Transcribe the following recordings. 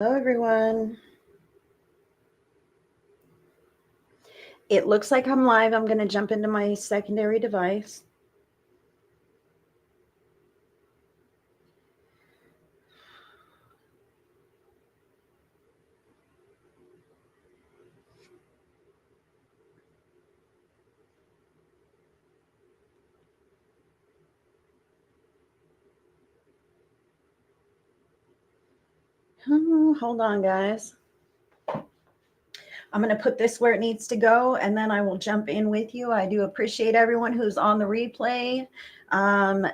Hello, everyone. It looks like I'm live. I'm going to jump into my secondary device. Hold on, guys. I'm going to put this where it needs to go, and then I will jump in with you. I do appreciate everyone who's on the replay.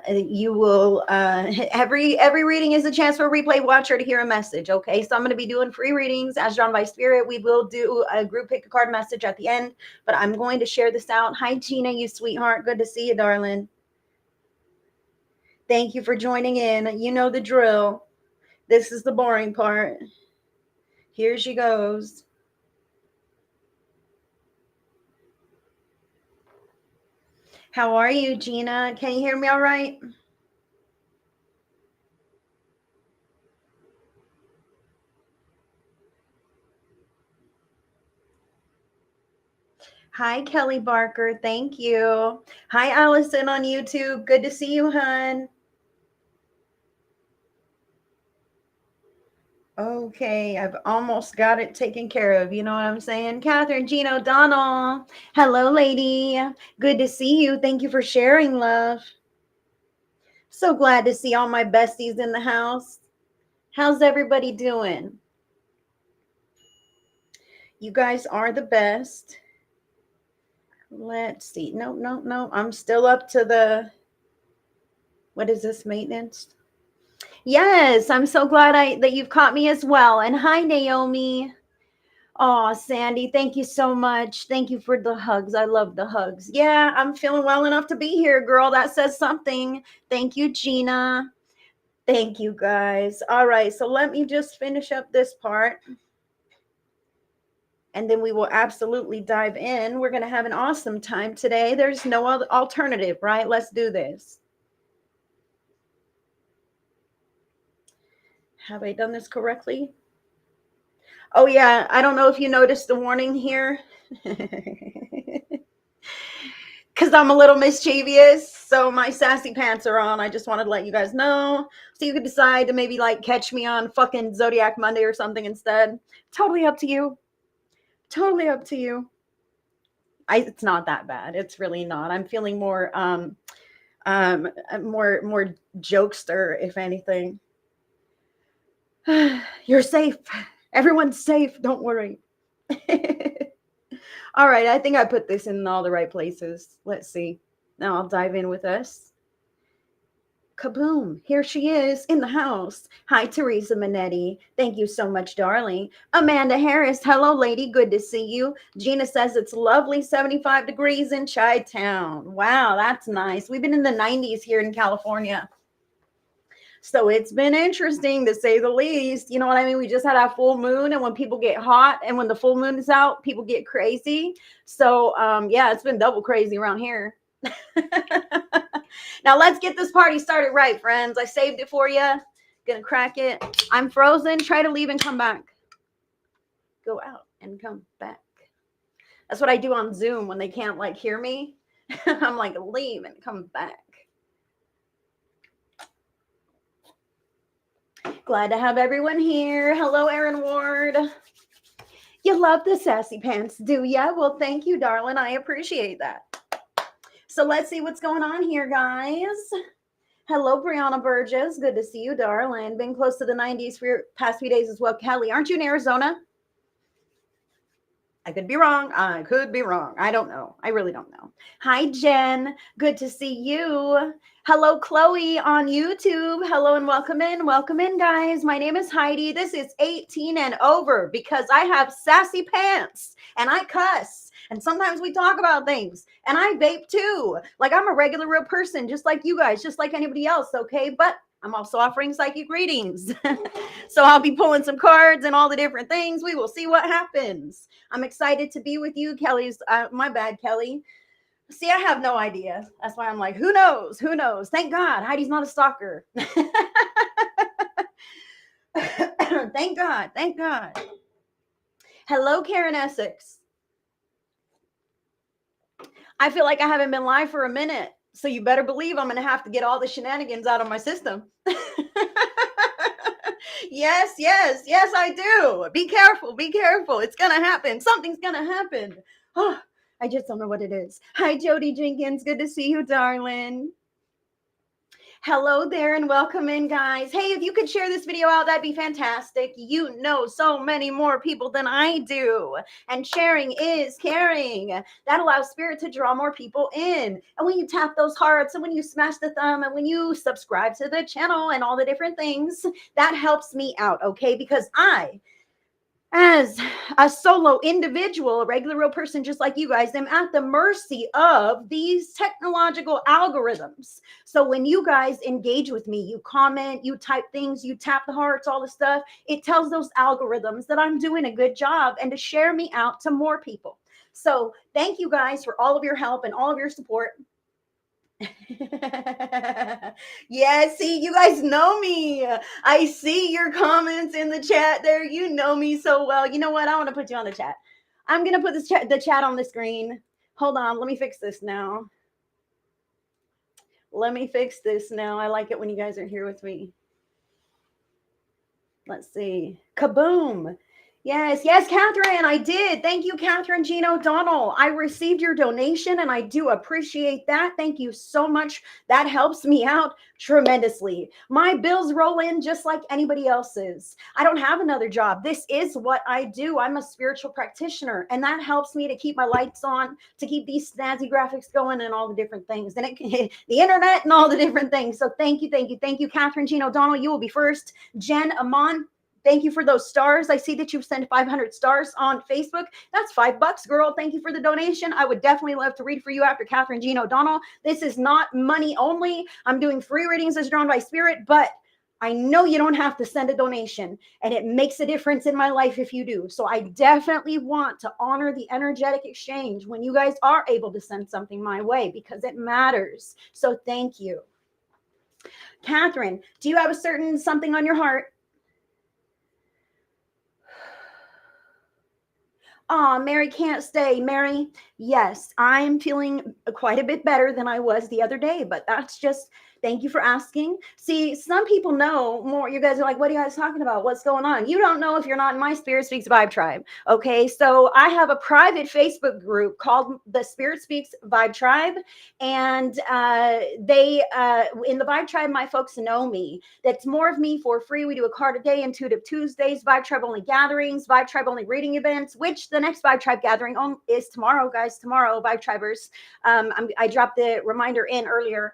You will every reading is a chance for a replay watcher to hear a message. Okay, so I'm going to be doing free readings as drawn by spirit. We will do a group pick a card message at the end, but I'm going to share this out. Hi, Gina, you sweetheart. Good to see you, darling. Thank you for joining in. You know the drill. This is the boring part. Here she goes. How are you, Gina? Can you hear me all right? Hi, Kelly Barker. Thank you. Hi, Allison on YouTube. Good to see you, hun. Okay, I've almost got it taken care of. You know what I'm saying? Catherine Jean O'Donnell. Hello, lady. Good to see you. Thank you for sharing, love. So glad to see all my besties in the house. How's everybody doing? You guys are the best. Let's see. No, no, no. I'm still up to the, what is this, maintenance? Yes, I'm so glad that you've caught me as well. And hi, Naomi. Oh, Sandy, thank you so much. Thank you for the hugs. I love the hugs. Yeah, I'm feeling well enough to be here, girl. That says something. Thank you, Gina. Thank you, guys. All right, so let me just finish up this part. And then we will absolutely dive in. We're going to have an awesome time today. There's no other alternative, right? Let's do this. Have I done this correctly? Oh, yeah. I don't know if you noticed the warning here. Because I'm a little mischievous. So my sassy pants are on. I just wanted to let you guys know. So you could decide to maybe like catch me on fucking Zodiac Monday or something instead. Totally up to you. Totally up to you. It's not that bad. It's really not. I'm feeling more jokester, if anything. You're safe. Everyone's safe. Don't worry. All right. I think I put this in all the right places. Let's see. Now I'll dive in with us. Kaboom. Here she is in the house. Hi, Teresa Minetti. Thank you so much, darling. Amanda Harris. Hello, lady. Good to see you. Gina says it's lovely 75 degrees in Chi-Town. Wow, that's nice. We've been in the 90s here in California. So it's been interesting to say the least. You know what I mean? We just had our full moon, and when people get hot and when the full moon is out, people get crazy. So yeah, it's been double crazy around here. Now let's get this party started right, friends. I saved it for you. Gonna crack it. I'm frozen. Try to leave and come back. Go out and come back. That's what I do on Zoom when they can't like hear me. I'm like, leave and come back. Glad to have everyone here. Hello, Erin Ward. You love the sassy pants, do ya? Well, thank you, darling. I appreciate that. So let's see what's going on here, guys. Hello, Brianna Burgess. Good to see you, darling. Been close to the 90s for your past few days as well. Kelly, aren't you in Arizona? I could be wrong. I could be wrong. I don't know. I really don't know. Hi, Jen. Good to see you. Hello, Chloe on YouTube. Hello and welcome in. Welcome in, guys. My name is Heidi. This is 18 and over because I have sassy pants and I cuss. And sometimes we talk about things. And I vape too. Like I'm a regular real person, just like you guys, just like anybody else, okay? But I'm also offering psychic readings. So I'll be pulling some cards and all the different things. We will see what happens. I'm excited to be with you. Kelly's, my bad, Kelly. See, I have no idea. That's why I'm like, who knows? Who knows? Thank God Heidi's not a stalker. Thank God. Thank God. Hello, Karen Essex. I feel like I haven't been live for a minute. So you better believe I'm going to have to get all the shenanigans out of my system. Yes, yes, yes, I do. Be careful. Be careful. It's going to happen. Something's going to happen. Oh, I just don't know what it is. Hi, Jody Jenkins. Good to see you, darling. Hello there and welcome in, guys. Hey, if you could share this video out, that'd be fantastic. You know so many more people than I do. And sharing is caring. That allows spirit to draw more people in. And when you tap those hearts and when you smash the thumb and when you subscribe to the channel and all the different things, that helps me out, okay? Because I, as a solo individual, a regular real person just like you guys, am at the mercy of these technological algorithms. So when you guys engage with me, you comment, you type things, you tap the hearts, all the stuff, it tells those algorithms that I'm doing a good job and to share me out to more people. So thank you guys for all of your help and all of your support. Yeah, see, you guys know me. I see your comments in the chat there. You know me so well. You know what? I want to put you on the chat. I'm going to put the chat on the screen. Hold on. Let me fix this now. Let me fix this now. I like it when you guys are here with me. Let's see. Kaboom. Yes, yes, Catherine, I did. Thank you, Catherine Jean O'Donnell. I received your donation and I do appreciate that. Thank you so much. That helps me out tremendously. My bills roll in just like anybody else's. I don't have another job. This is what I do. I'm a spiritual practitioner and that helps me to keep my lights on, to keep these snazzy graphics going and all the different things. And the internet and all the different things. So thank you, thank you, thank you, Catherine Jean O'Donnell. You will be first. Jen Amon, thank you for those stars. I see that you've sent 500 stars on Facebook. That's $5, girl. Thank you for the donation. I would definitely love to read for you after Catherine Jean O'Donnell. This is not money only. I'm doing free readings as drawn by spirit, but I know you don't have to send a donation, and it makes a difference in my life if you do. So I definitely want to honor the energetic exchange when you guys are able to send something my way because it matters. So thank you. Catherine, do you have a certain something on your heart? Oh, Mary can't stay. Mary, yes, I'm feeling quite a bit better than I was the other day, but that's just, thank you for asking. See, some people know more. You guys are like, what are you guys talking about? What's going on? You don't know if you're not in my Spirit Speaks Vibe Tribe. Okay, so I have a private Facebook group called the Spirit Speaks Vibe Tribe. And they, in the Vibe Tribe, my folks know me. That's more of me for free. We do a card a day, Intuitive Tuesdays, Vibe Tribe only gatherings, Vibe Tribe only reading events, which the next Vibe Tribe gathering is tomorrow, guys. Tomorrow, Vibe Tribers. I dropped the reminder in earlier.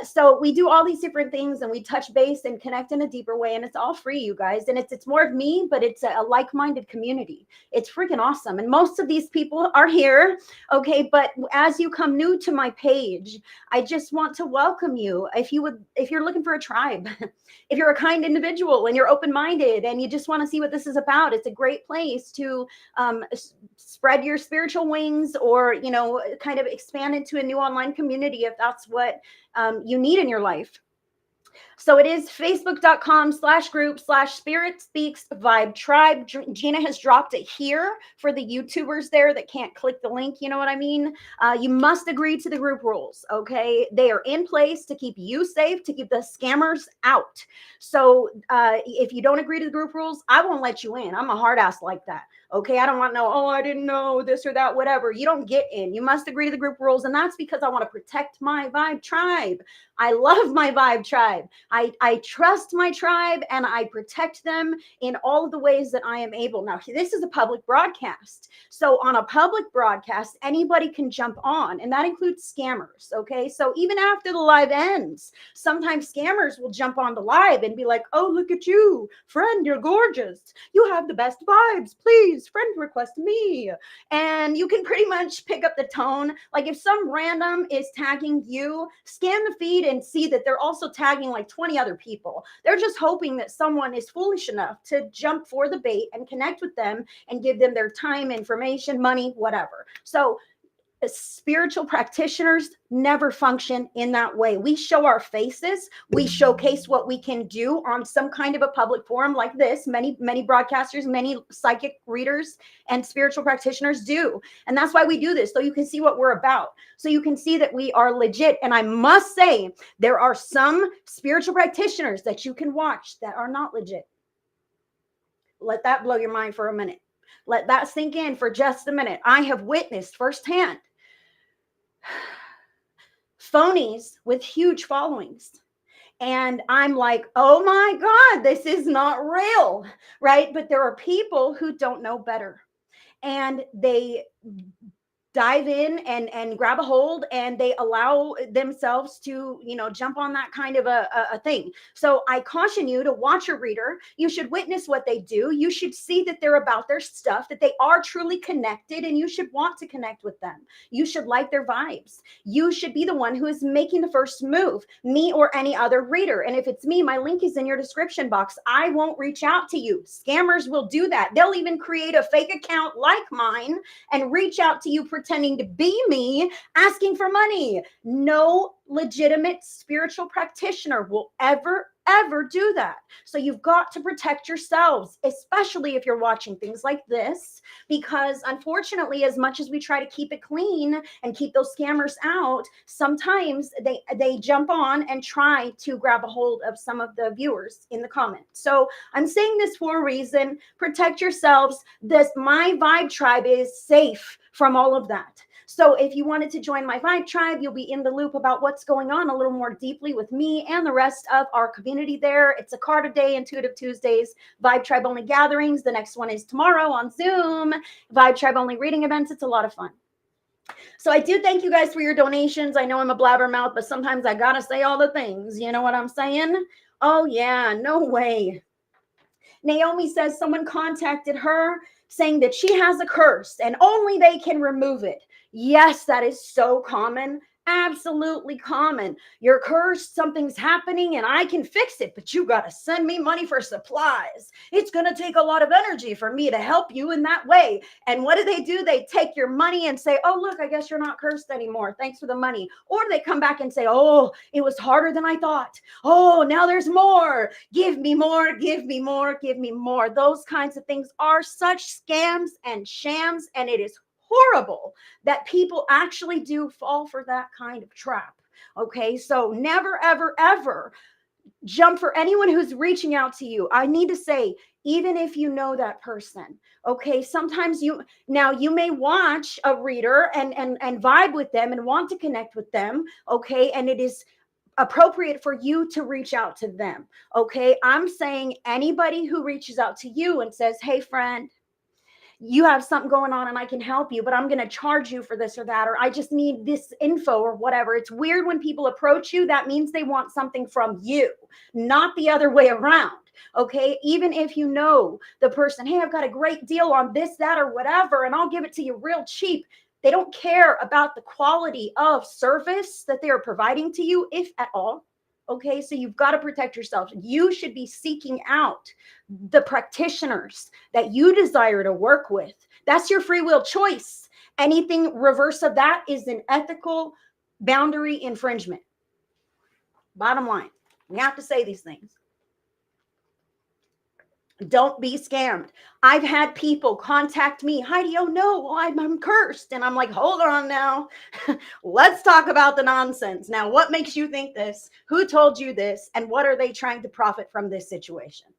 So we do all these different things and we touch base and connect in a deeper way, and it's all free, you guys. And it's more of me, but it's a like-minded community. It's freaking awesome. And most of these people are here. Okay. But as you come new to my page, I just want to welcome you. If you're looking for a tribe, if you're a kind individual and you're open-minded and you just want to see what this is about, it's a great place to spread your spiritual wings or, kind of expand into a new online community if that's what you need in your life. So it is facebook.com/group/Spirit Speaks Vibe Tribe. Gina has dropped it here for the YouTubers there that can't click the link. You know what I mean? You must agree to the group rules. Okay. They are in place to keep you safe, to keep the scammers out. So if you don't agree to the group rules, I won't let you in. I'm a hard ass like that. Okay. I don't want no, oh, I didn't know this or that, whatever. You don't get in. You must agree to the group rules. And that's because I want to protect my Vibe Tribe. I love my Vibe Tribe. I trust my tribe and I protect them in all of the ways that I am able. Now, this is a public broadcast. So on a public broadcast, anybody can jump on, and that includes scammers. Okay. So even after the live ends, sometimes scammers will jump on the live and be like, oh, look at you, friend, you're gorgeous. You have the best vibes. Please, friend request me. And you can pretty much pick up the tone. Like if some random is tagging you, scan the feed and see that they're also tagging like 20 other people. They're just hoping that someone is foolish enough to jump for the bait and connect with them and give them their time, information, money, whatever. So spiritual practitioners never function in that way. We show our faces, we showcase what we can do on some kind of a public forum like this. Many broadcasters, many psychic readers and spiritual practitioners do. And that's why we do this, so you can see what we're about, so you can see that we are legit. And I must say, there are some spiritual practitioners that you can watch that are not legit. Let that blow your mind for a minute. Let that sink in for just a minute. I have witnessed firsthand phonies with huge followings. And I'm like, oh my God, this is not real, right? But there are people who don't know better. And they dive in and grab a hold, and they allow themselves to, jump on that kind of a thing. So I caution you to watch a reader. You should witness what they do. You should see that they're about their stuff, that they are truly connected, and you should want to connect with them. You should like their vibes. You should be the one who is making the first move, me or any other reader. And if it's me, my link is in your description box. I won't reach out to you. Scammers will do that. They'll even create a fake account like mine and reach out to you pretending to be me, asking for money. No legitimate spiritual practitioner will ever do that. So you've got to protect yourselves, especially if you're watching things like this, because unfortunately, as much as we try to keep it clean and keep those scammers out, sometimes they jump on and try to grab a hold of some of the viewers in the comments. So I'm saying this for a reason. Protect yourselves. My Vibe Tribe is safe from all of that. So if you wanted to join my Vibe Tribe, you'll be in the loop about what's going on a little more deeply with me and the rest of our community there. It's a card a day, Intuitive Tuesdays, Vibe Tribe only gatherings. The next one is tomorrow on Zoom, Vibe Tribe only reading events. It's a lot of fun. So I do thank you guys for your donations. I know I'm a blabbermouth, but sometimes I gotta say all the things. You know what I'm saying? Oh yeah, no way. Naomi says someone contacted her saying that she has a curse and only they can remove it. Yes, that is so common. Absolutely common. You're cursed, something's happening, and I can fix it, but you got to send me money for supplies. It's going to take a lot of energy for me to help you in that way. And what do? They take your money and say, oh, look, I guess you're not cursed anymore. Thanks for the money. Or they come back and say, oh, it was harder than I thought. Oh, now there's more. Give me more, give me more, give me more. Those kinds of things are such scams and shams, and it is horrible that people actually do fall for that kind of trap. Okay, so never, ever, ever jump for anyone who's reaching out to you. I need to say, even if you know that person, okay, sometimes you may watch a reader and vibe with them and want to connect with them, okay, and it is appropriate for you to reach out to them. Okay, I'm saying anybody who reaches out to you and says, hey friend, you have something going on and I can help you, but I'm going to charge you for this or that, or I just need this info or whatever. It's weird when people approach you. That means they want something from you, not the other way around. Okay. Even if you know the person, hey, I've got a great deal on this, that, or whatever, and I'll give it to you real cheap. They don't care about the quality of service that they are providing to you, if at all. Okay, so you've got to protect yourself. You should be seeking out the practitioners that you desire to work with. That's your free will choice. Anything reverse of that is an ethical boundary infringement. Bottom line, we have to say these things. Don't be scammed. I've had people contact me, Heidi, oh no, I'm cursed. And I'm like, hold on now. Let's talk about the nonsense. Now, what makes you think this? Who told you this? And what are they trying to profit from this situation?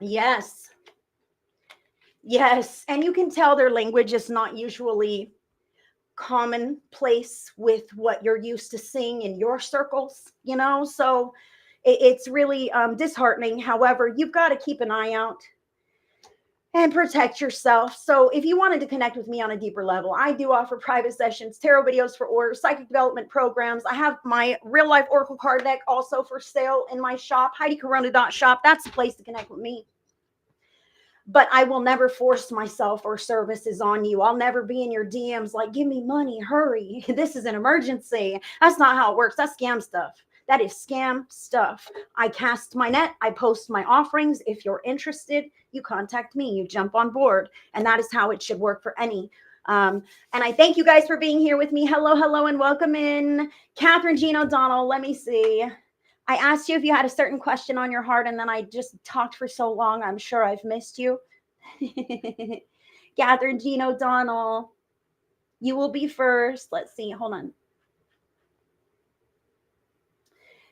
Yes. Yes. And you can tell their language is not usually commonplace with what you're used to seeing in your circles, so it's really disheartening. However, you've got to keep an eye out and protect yourself. So if you wanted to connect with me on a deeper level, I do offer private sessions, tarot videos for orders, psychic development programs. I have my real life oracle card deck also for sale in my shop, HeidiCorona.shop. That's the place to connect with me. But I will never force myself or services on you. I'll never be in your DMs like, give me money, hurry. This is an emergency. That's not how it works. That's scam stuff. That is scam stuff. I cast my net. I post my offerings. If you're interested, you contact me. You jump on board. And that is how it should work for any And I thank you guys for being here with me. Hello, hello, and welcome in. Catherine Jean O'Donnell, let me see. I asked you if you had a certain question on your heart, and then I just talked for so long. I'm sure I've missed you. Catherine Jean O'Donnell, you will be first. Let's see. Hold on.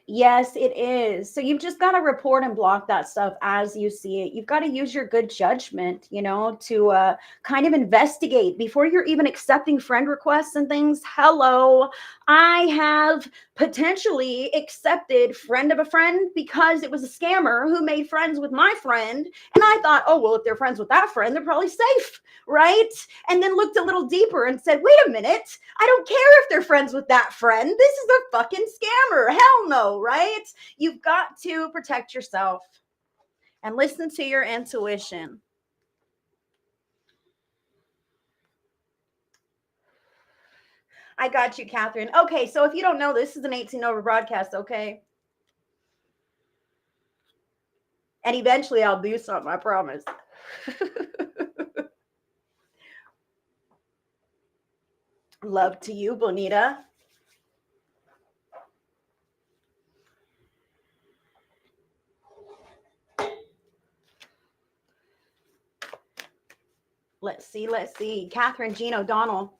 Yes, it is. So you've just got to report and block that stuff as you see it. You've got to use your good judgment, to kind of investigate before you're even accepting friend requests and things. Hello, I have potentially accepted friend of a friend because it was a scammer who made friends with my friend. And I thought, oh, well, if they're friends with that friend, they're probably safe, right? And then looked a little deeper and said, wait a minute, I don't care if they're friends with that friend. This is a fucking scammer. Hell no, right? You've got to protect yourself and listen to your intuition. I got you, Catherine. Okay, so if you don't know, this is an 18 over broadcast, okay? And eventually I'll do something, I promise. Love to you, Bonita. Let's see. Catherine Jean O'Donnell.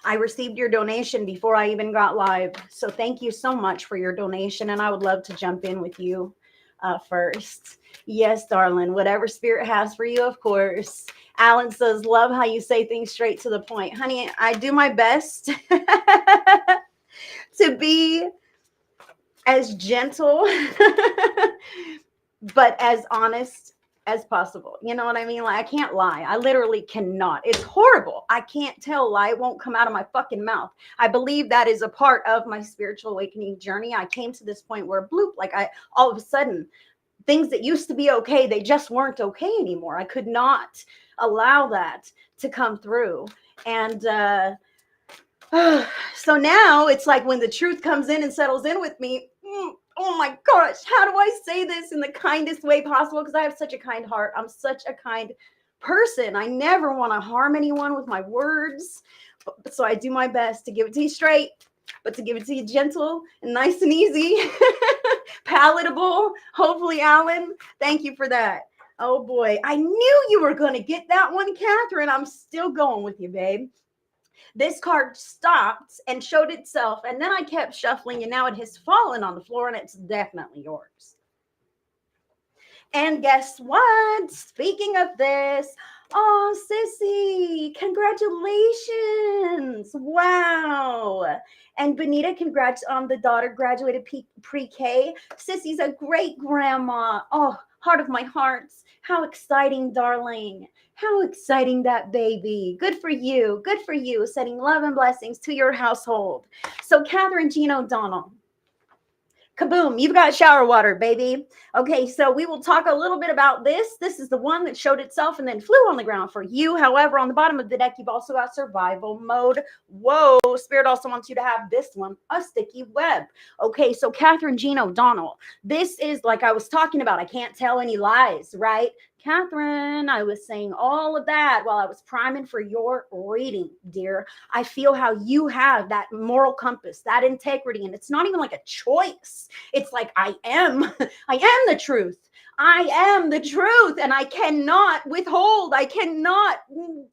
I received your donation before I even got live. So thank you so much for your donation. And I would love to jump in with you first. Yes, darling, whatever spirit has for you, of course. Alan says, love how you say things straight to the point. Honey, I do my best to be as gentle, but as honest as possible. You know what I mean? Like, I can't lie. I literally cannot. It's horrible. I can't tell a lie. It won't come out of my fucking mouth. I believe that is a part of my spiritual awakening journey. I came to this point where bloop, like all of a sudden, things that used to be okay, they just weren't okay anymore. I could not allow that to come through. And so now it's like when the truth comes in and settles in with me, oh my gosh, how do I say this in the kindest way possible? Because I have such a kind heart. I'm such a kind person. I never want to harm anyone with my words. So I do my best to give it to you straight, but to give it to you gentle and nice and easy, palatable. Hopefully, Alan, thank you for that. Oh boy, I knew you were going to get that one, Catherine. I'm still going with you, babe. This card stopped and showed itself, and then I kept shuffling, and now it has fallen on the floor, and it's definitely yours. And guess what? Speaking of this, oh, Sissy, congratulations. Wow. And Benita, congrats on the daughter graduated pre-K. Sissy's a great grandma. Oh, heart of my hearts. How exciting, darling. How exciting, that baby. Good for you. Good for you. Sending love and blessings to your household. So, Catherine Jean O'Donnell. Kaboom, you've got shower water, baby. Okay, so we will talk a little bit about this. This is the one that showed itself and then flew on the ground for you. However, on the bottom of the deck, you've also got survival mode. Whoa, Spirit also wants you to have this one, a sticky web. Okay, so Catherine Jean O'Donnell, this is like I was talking about. I can't tell any lies, right? Catherine, I was saying all of that while I was priming for your reading, dear. I feel how you have that moral compass, that integrity, and it's not even like a choice. It's like I am the truth. I am the truth, and I cannot withhold. I cannot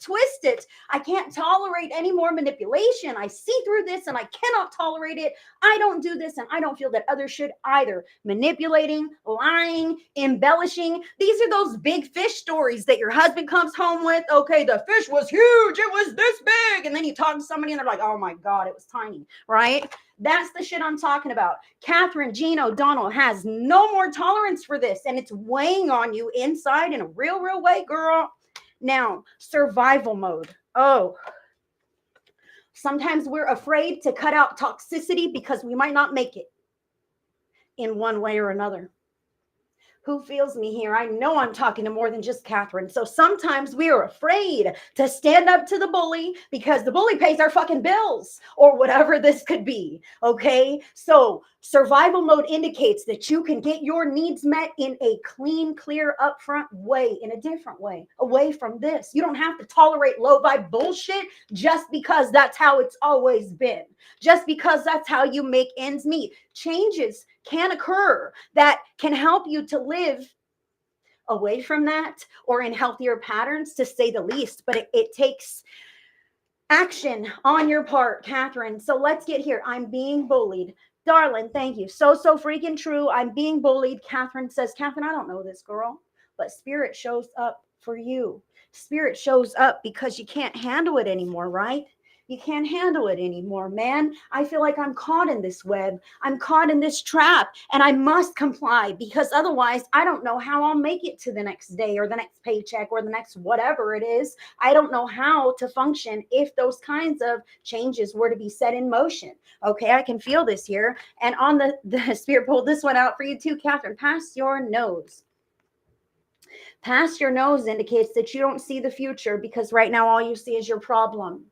twist it. I can't tolerate any more manipulation. I see through this, and I cannot tolerate it. I don't do this, and I don't feel that others should either. Manipulating, lying, embellishing. These are those big fish stories that your husband comes home with. Okay, the fish was huge. It was this big. And then you talk to somebody, and they're like, oh my God, it was tiny, right? That's the shit I'm talking about. Catherine Jean O'Donnell has no more tolerance for this, and it's weighing on you inside in a real, real way, girl. Now, survival mode. Oh, sometimes we're afraid to cut out toxicity because we might not make it in one way or another. Who feels me here? I know I'm talking to more than just Catherine. So sometimes we are afraid to stand up to the bully because the bully pays our fucking bills or whatever this could be. Okay. So survival mode indicates that you can get your needs met in a clean, clear, upfront way, in a different way, away from this. You don't have to tolerate low vibe bullshit just because that's how it's always been, just because that's how you make ends meet. Changes can occur that can help you to live away from that or in healthier patterns, to say the least. But it takes action on your part, Catherine. So let's get here. I'm being bullied. Darling, thank you. So freaking true. I'm being bullied. Catherine says, Catherine, I don't know this girl, but spirit shows up for you. Spirit shows up because you can't handle it anymore, right? You can't handle it anymore, man. I feel like I'm caught in this web. I'm caught in this trap, and I must comply because otherwise I don't know how I'll make it to the next day or the next paycheck or the next whatever it is. I don't know how to function if those kinds of changes were to be set in motion. Okay, I can feel this here. And on the spirit pulled this one out for you too, Catherine. Past your nose. Past your nose indicates that you don't see the future because right now all you see is your problem.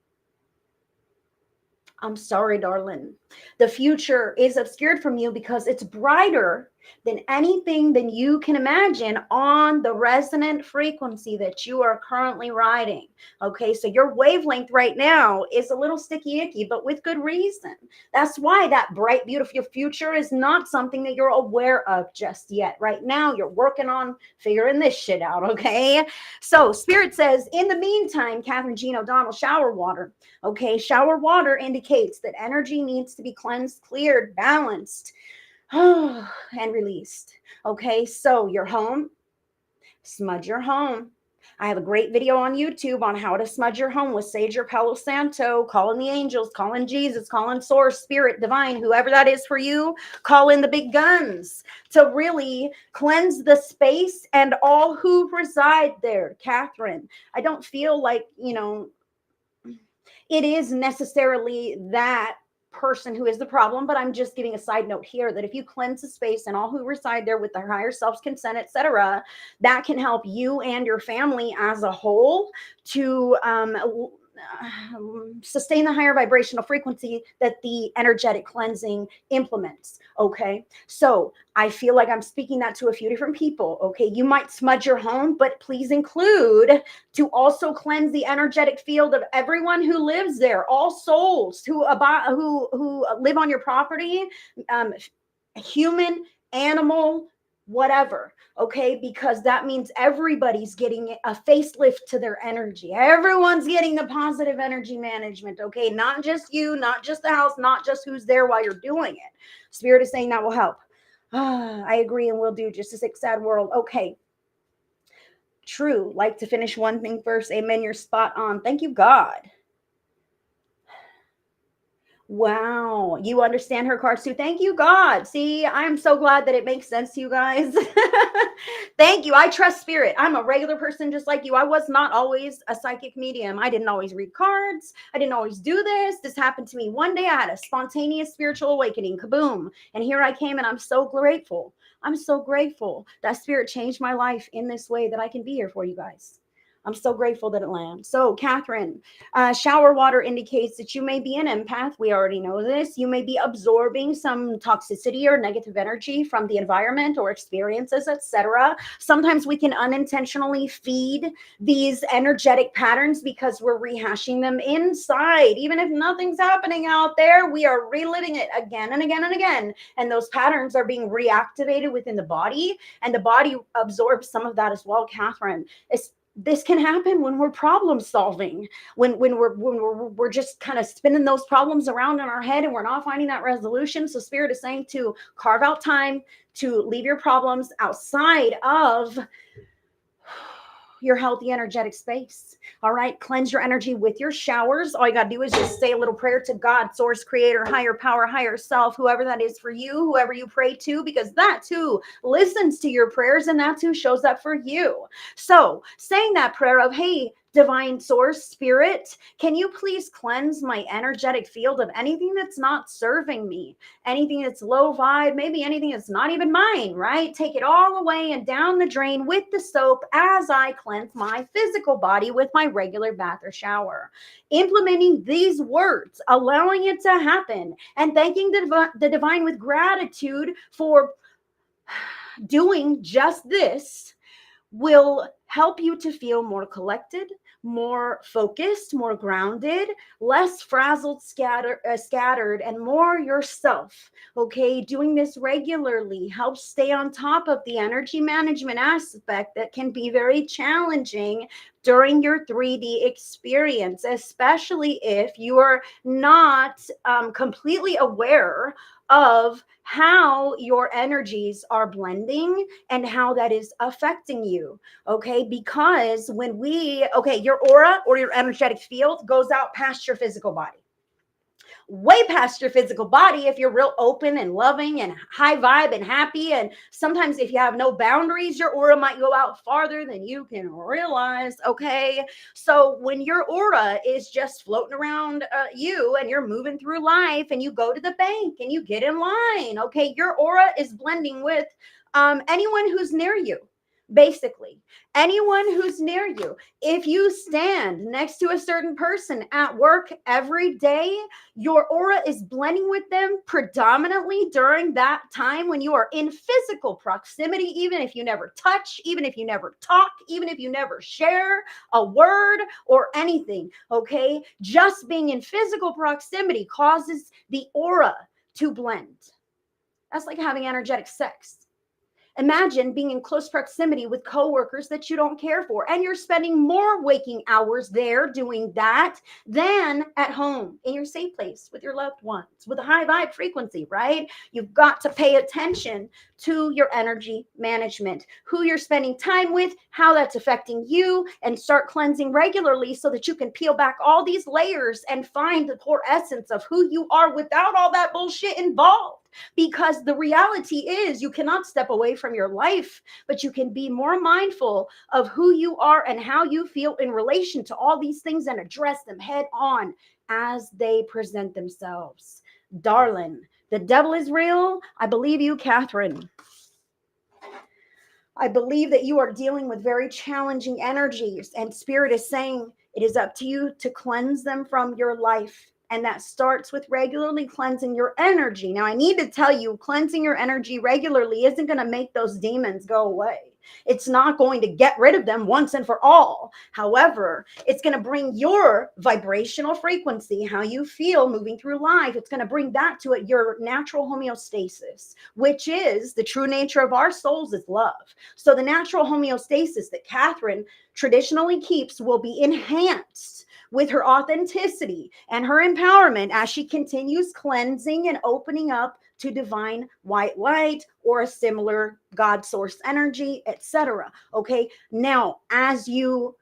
I'm sorry, darling. The future is obscured from you because it's brighter than anything than you can imagine on the resonant frequency that you are currently riding. Okay, so your wavelength right now is a little sticky icky, but with good reason. That's why that bright, beautiful future is not something that you're aware of just yet. Right now, you're working on figuring this shit out, okay? So Spirit says, in the meantime, Catherine Jean O'Donnell, shower water. Okay, shower water indicates that energy needs to be cleansed, cleared, balanced, and released. Okay, so your home, smudge your home. I have a great video on YouTube on how to smudge your home with Sage or Palo Santo, calling the angels, calling Jesus, calling source, spirit, divine, whoever that is for you, call in the big guns to really cleanse the space and all who reside there. Catherine, I don't feel like, it is necessarily that person who is the problem, but I'm just giving a side note here that if you cleanse the space and all who reside there with their higher self's consent, etc., that can help you and your family as a whole to sustain the higher vibrational frequency that the energetic cleansing implements. Okay, so I feel like I'm speaking that to a few different people. Okay, you might smudge your home, but please include to also cleanse the energetic field of everyone who lives there, all souls who live on your property, human, animal, whatever. Okay, because that means everybody's getting a facelift to their energy. Everyone's getting the positive energy management. Okay, not just you, not just the house, not just who's there while you're doing it. Spirit is saying that will help. I agree and will do. Just a sick, sad world. Okay. True. Like to finish one thing first. Amen. You're spot on. Thank you, God. Wow. You understand her cards too. Thank you, God. See, I'm so glad that it makes sense to you guys. Thank you. I trust spirit. I'm a regular person just like you. I was not always a psychic medium. I didn't always read cards. I didn't always do this. This happened to me one day. I had a spontaneous spiritual awakening. Kaboom. And here I came, and I'm so grateful. I'm so grateful that spirit changed my life in this way that I can be here for you guys. I'm so grateful that it lands. So, Catherine, shower water indicates that you may be an empath. We already know this. You may be absorbing some toxicity or negative energy from the environment or experiences, etc. Sometimes we can unintentionally feed these energetic patterns because we're rehashing them inside. Even if nothing's happening out there, we are reliving it again and again and again. And those patterns are being reactivated within the body, and the body absorbs some of that as well, Catherine. This can happen when we're problem solving, when we're just kind of spinning those problems around in our head and we're not finding that resolution. So spirit is saying to carve out time to leave your problems outside of your healthy energetic space. All right, cleanse your energy with your showers. All you got to do is just say a little prayer to God, source, creator, higher power, higher self, whoever that is for you, whoever you pray to, because that too listens to your prayers and that too shows up for you. So saying that prayer of, hey, Divine source, spirit, can you please cleanse my energetic field of anything that's not serving me, anything that's low vibe, maybe anything that's not even mine, right? Take it all away and down the drain with the soap as I cleanse my physical body with my regular bath or shower. Implementing these words, allowing it to happen, and thanking the divine with gratitude for doing just this will help you to feel more collected, more focused, more grounded, less frazzled, scattered, and more yourself. Okay, doing this regularly helps stay on top of the energy management aspect that can be very challenging during your 3D experience, especially if you are not completely aware of how your energies are blending and how that is affecting you. Okay, because your aura or your energetic field goes out past your physical body, way past your physical body. If you're real open and loving and high vibe and happy, and sometimes if you have no boundaries, your aura might go out farther than you can realize. Okay, so when your aura is just floating around you, and you're moving through life, and you go to the bank and you get in line, okay, your aura is blending with anyone who's near you. Basically, anyone who's near you. If you stand next to a certain person at work every day, your aura is blending with them predominantly during that time when you are in physical proximity, even if you never touch, even if you never talk, even if you never share a word or anything. Okay, just being in physical proximity causes the aura to blend. That's like having energetic sex. Imagine being in close proximity with coworkers that you don't care for, and you're spending more waking hours there doing that than at home in your safe place with your loved ones with a high vibe frequency, right? You've got to pay attention to your energy management, who you're spending time with, how that's affecting you, and start cleansing regularly so that you can peel back all these layers and find the core essence of who you are without all that bullshit involved. Because the reality is, you cannot step away from your life, but you can be more mindful of who you are and how you feel in relation to all these things and address them head on as they present themselves. Darling, the devil is real. I believe you, Catherine. I believe that you are dealing with very challenging energies, and Spirit is saying it is up to you to cleanse them from your life. And that starts with regularly cleansing your energy. Now, I need to tell you, cleansing your energy regularly isn't going to make those demons go away. It's not going to get rid of them once and for all. However, it's going to bring your vibrational frequency, how you feel moving through life. It's going to bring that to your natural homeostasis, which is the true nature of our souls is love. So the natural homeostasis that Catherine traditionally keeps will be enhanced with her authenticity and her empowerment as she continues cleansing and opening up to divine white light or a similar God source energy, etc. Okay, now as you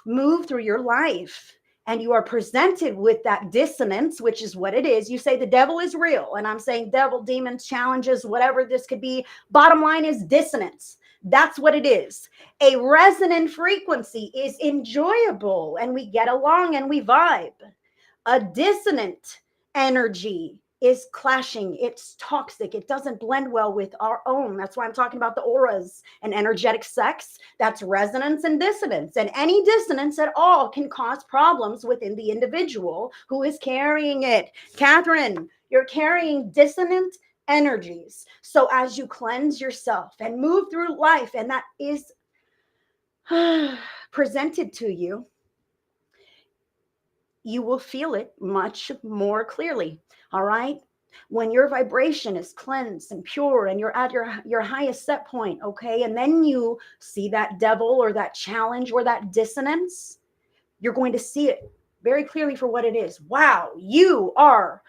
move through your life and you are presented with that dissonance, which is what it is, you say the devil is real, and I'm saying devil, demons, challenges, whatever this could be, bottom line is dissonance. That's what it is. A resonant frequency is enjoyable and we get along and we vibe. A dissonant energy is clashing. It's toxic. It doesn't blend well with our own. That's why I'm talking about the auras and energetic sex. That's resonance and dissonance. And any dissonance at all can cause problems within the individual who is carrying it. Catherine, you're carrying dissonant energies. So as you cleanse yourself and move through life, and that is presented to you, you will feel it much more clearly. All right. When your vibration is cleansed and pure and you're at your highest set point, okay, and then you see that devil or that challenge or that dissonance, you're going to see it very clearly for what it is. Wow, you're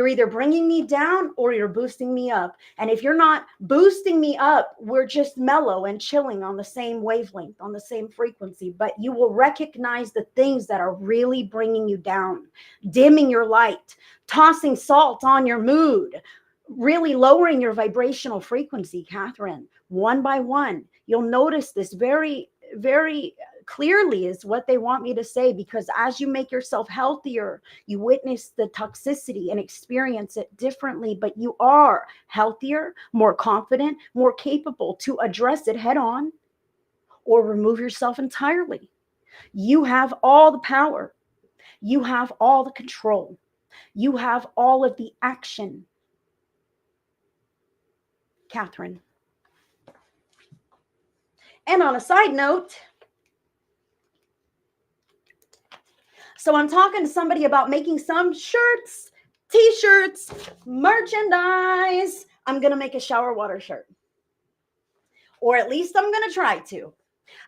either bringing me down or you're boosting me up. And if you're not boosting me up, we're just mellow and chilling on the same wavelength, on the same frequency. But you will recognize the things that are really bringing you down, dimming your light, tossing salt on your mood, really lowering your vibrational frequency, Catherine. One by one, you'll notice this very, very clearly is what they want me to say, because as you make yourself healthier, you witness the toxicity and experience it differently, but you are healthier, more confident, more capable to address it head on or remove yourself entirely. You have all the power. You have all the control. You have all of the action. Catherine. And on a side note, so I'm talking to somebody about making some shirts, t-shirts, merchandise. I'm going to make a shower water shirt. Or at least I'm going to try to.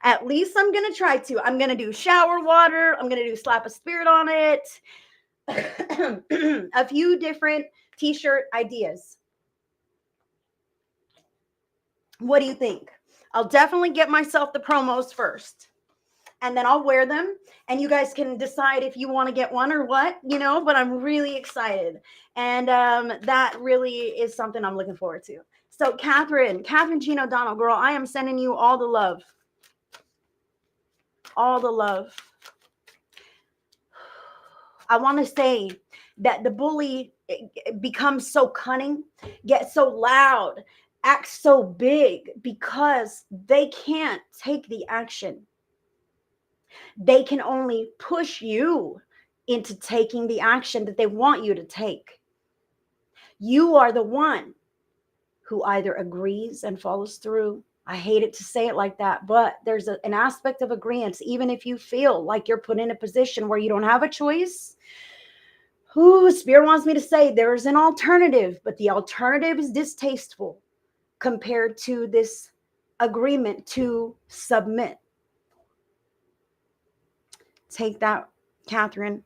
At least I'm going to try to. I'm going to do shower water. I'm going to do slap a spirit on it. A few different t-shirt ideas. What do you think? I'll definitely get myself the promos first. And then I'll wear them, and you guys can decide if you want to get one or what, but I'm really excited. And that really is something I'm looking forward to. So Catherine Jean O'Donnell, girl, I am sending you all the love. All the love. I want to say that the bully becomes so cunning, gets so loud, acts so big because they can't take the action. They can only push you into taking the action that they want you to take. You are the one who either agrees and follows through. I hate it to say it like that, but there's an aspect of agreement. Even if you feel like you're put in a position where you don't have a choice, Spirit wants me to say there's an alternative, but the alternative is distasteful compared to this agreement to submit. Take that, Catherine.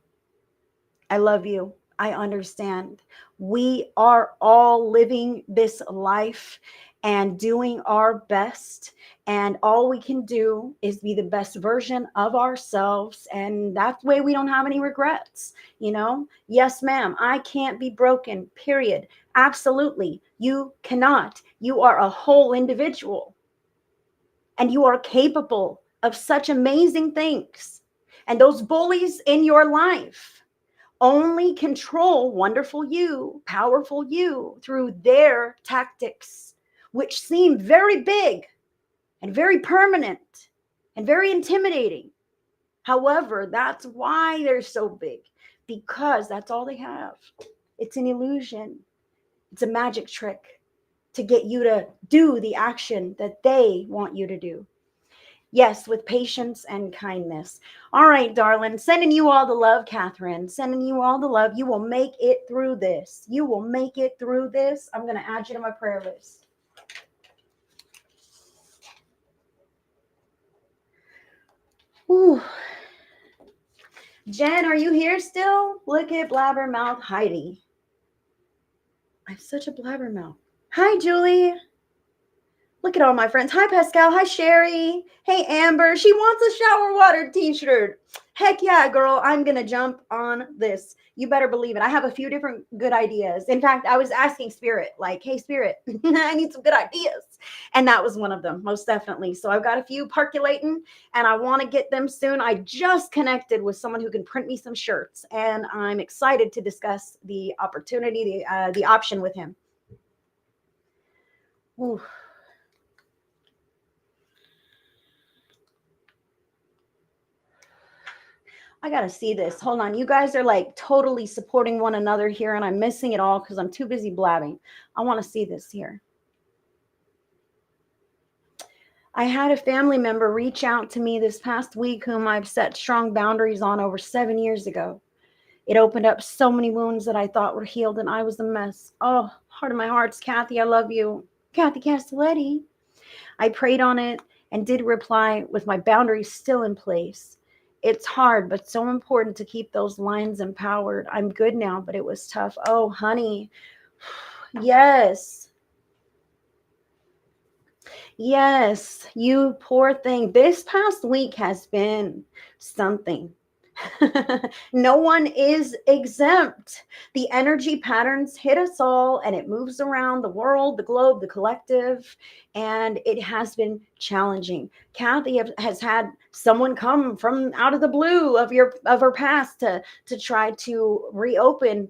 I love you. I understand. We are all living this life and doing our best. And all we can do is be the best version of ourselves. And that way we don't have any regrets. Yes, ma'am, I can't be broken, period. Absolutely. You cannot. You are a whole individual. And you are capable of such amazing things. And those bullies in your life only control wonderful you, powerful you through their tactics, which seem very big and very permanent and very intimidating. However, that's why they're so big, because that's all they have. It's an illusion. It's a magic trick to get you to do the action that they want you to do. Yes, with patience and kindness. All right, darling. Sending you all the love, Catherine. Sending you all the love. You will make it through this. You will make it through this. I'm going to add you to my prayer list. Ooh. Jen, are you here still? Look at Blabbermouth Heidi. I have such a blabbermouth. Hi, Julie. Look at all my friends. Hi, Pascal. Hi, Sherry. Hey, Amber. She wants a shower water t-shirt. Heck yeah, girl. I'm going to jump on this. You better believe it. I have a few different good ideas. In fact, I was asking Spirit, like, hey, Spirit, I need some good ideas. And that was one of them, most definitely. So I've got a few percolating, and I want to get them soon. I just connected with someone who can print me some shirts, and I'm excited to discuss the opportunity, the option with him. Ooh. I got to see this. Hold on. You guys are like totally supporting one another here, and I'm missing it all because I'm too busy blabbing. I want to see this here. I had a family member reach out to me this past week whom I've set strong boundaries on over 7 years ago. It opened up so many wounds that I thought were healed, and I was a mess. Oh, heart of my hearts, Kathy, I love you. Kathy Castelletti. I prayed on it and did reply with my boundaries still in place. It's hard, but so important to keep those lines empowered. I'm good now, but it was tough. Oh, honey. Yes. Yes, you poor thing. This past week has been something. No one is exempt. The energy patterns hit us all, and it moves around the world, the globe, the collective, and it has been challenging. Kathy has had someone come from out of the blue of her past to try to reopen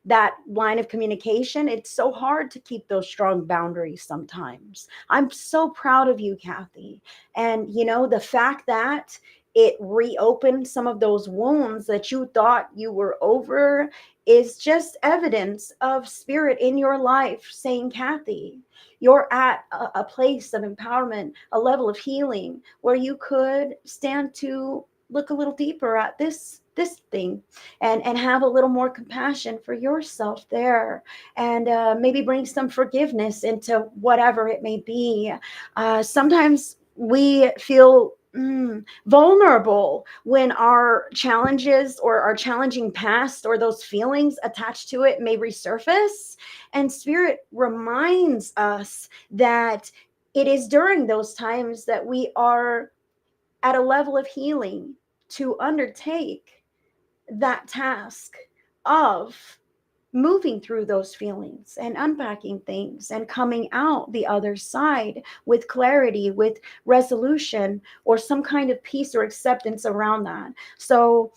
that line of communication. It's so hard to keep those strong boundaries sometimes. I'm so proud of you, Kathy. And the fact that it reopened some of those wounds that you thought you were over is just evidence of spirit in your life saying, Kathy, you're at a place of empowerment, a level of healing where you could stand to look a little deeper at this thing and have a little more compassion for yourself there, and maybe bring some forgiveness into whatever it may be. Sometimes we feel vulnerable when our challenges or our challenging past or those feelings attached to it may resurface, and spirit reminds us that it is during those times that we are at a level of healing to undertake that task of moving through those feelings and unpacking things and coming out the other side with clarity, with resolution, or some kind of peace or acceptance around that. So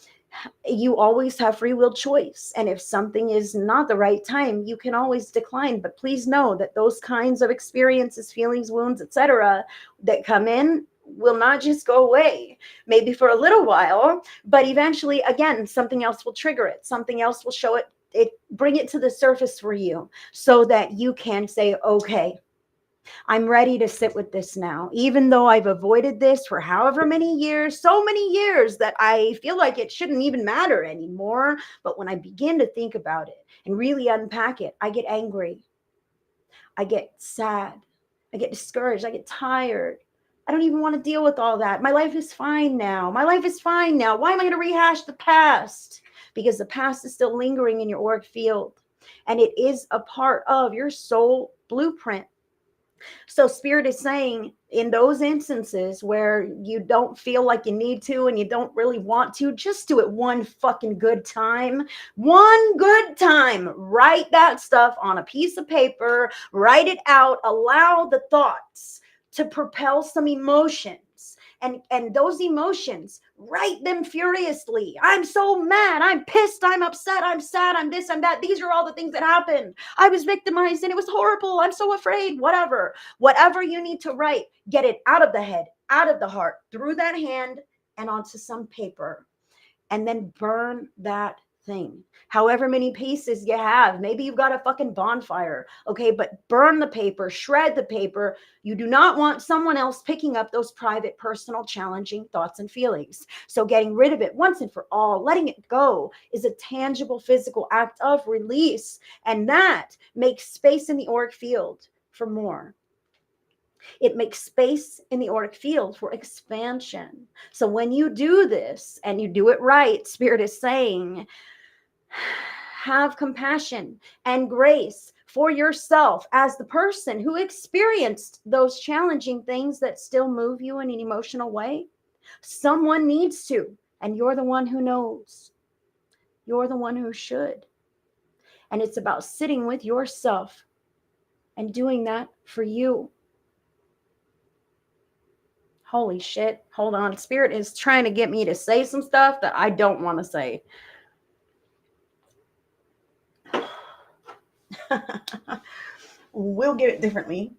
you always have free will choice, and if something is not the right time, you can always decline. But please know that those kinds of experiences, feelings, wounds, etc., that come in will not just go away, maybe for a little while, but eventually again something else will trigger it, something else will show it, bring it to the surface for you, so that you can say, okay, I'm ready to sit with this now, even though I've avoided this for however many years, so many years that I feel like it shouldn't even matter anymore. But when I begin to think about it and really unpack it, I get angry. I get sad. I get discouraged. I get tired. I don't even want to deal with all that. My life is fine now. My life is fine now. Why am I going to rehash the past? Because the past is still lingering in your auric field, and it is a part of your soul blueprint. So spirit is saying, in those instances where you don't feel like you need to and you don't really want to, just do it one fucking good time. One good time. Write that stuff on a piece of paper, write it out, allow the thoughts to propel some emotions. And those emotions, write them furiously. I'm so mad. I'm pissed. I'm upset. I'm sad. I'm this. I'm that. These are all the things that happened. I was victimized and it was horrible. I'm so afraid. Whatever you need to write, get it out of the head, out of the heart, through that hand and onto some paper, and then burn that thing. However many pieces you have, maybe you've got a fucking bonfire, okay, but burn the paper, shred the paper. You do not want someone else picking up those private, personal, challenging thoughts and feelings. So getting rid of it once and for all, letting it go, is a tangible physical act of release, and that makes space in the auric field for more. It makes space in the auric field for expansion. So when you do this and you do it right, spirit is saying, have compassion and grace for yourself as the person who experienced those challenging things that still move you in an emotional way. Someone needs to, and you're the one who knows. You're the one who should. And it's about sitting with yourself and doing that for you. Holy shit. Hold on. Spirit is trying to get me to say some stuff that I don't want to say. We'll get it differently.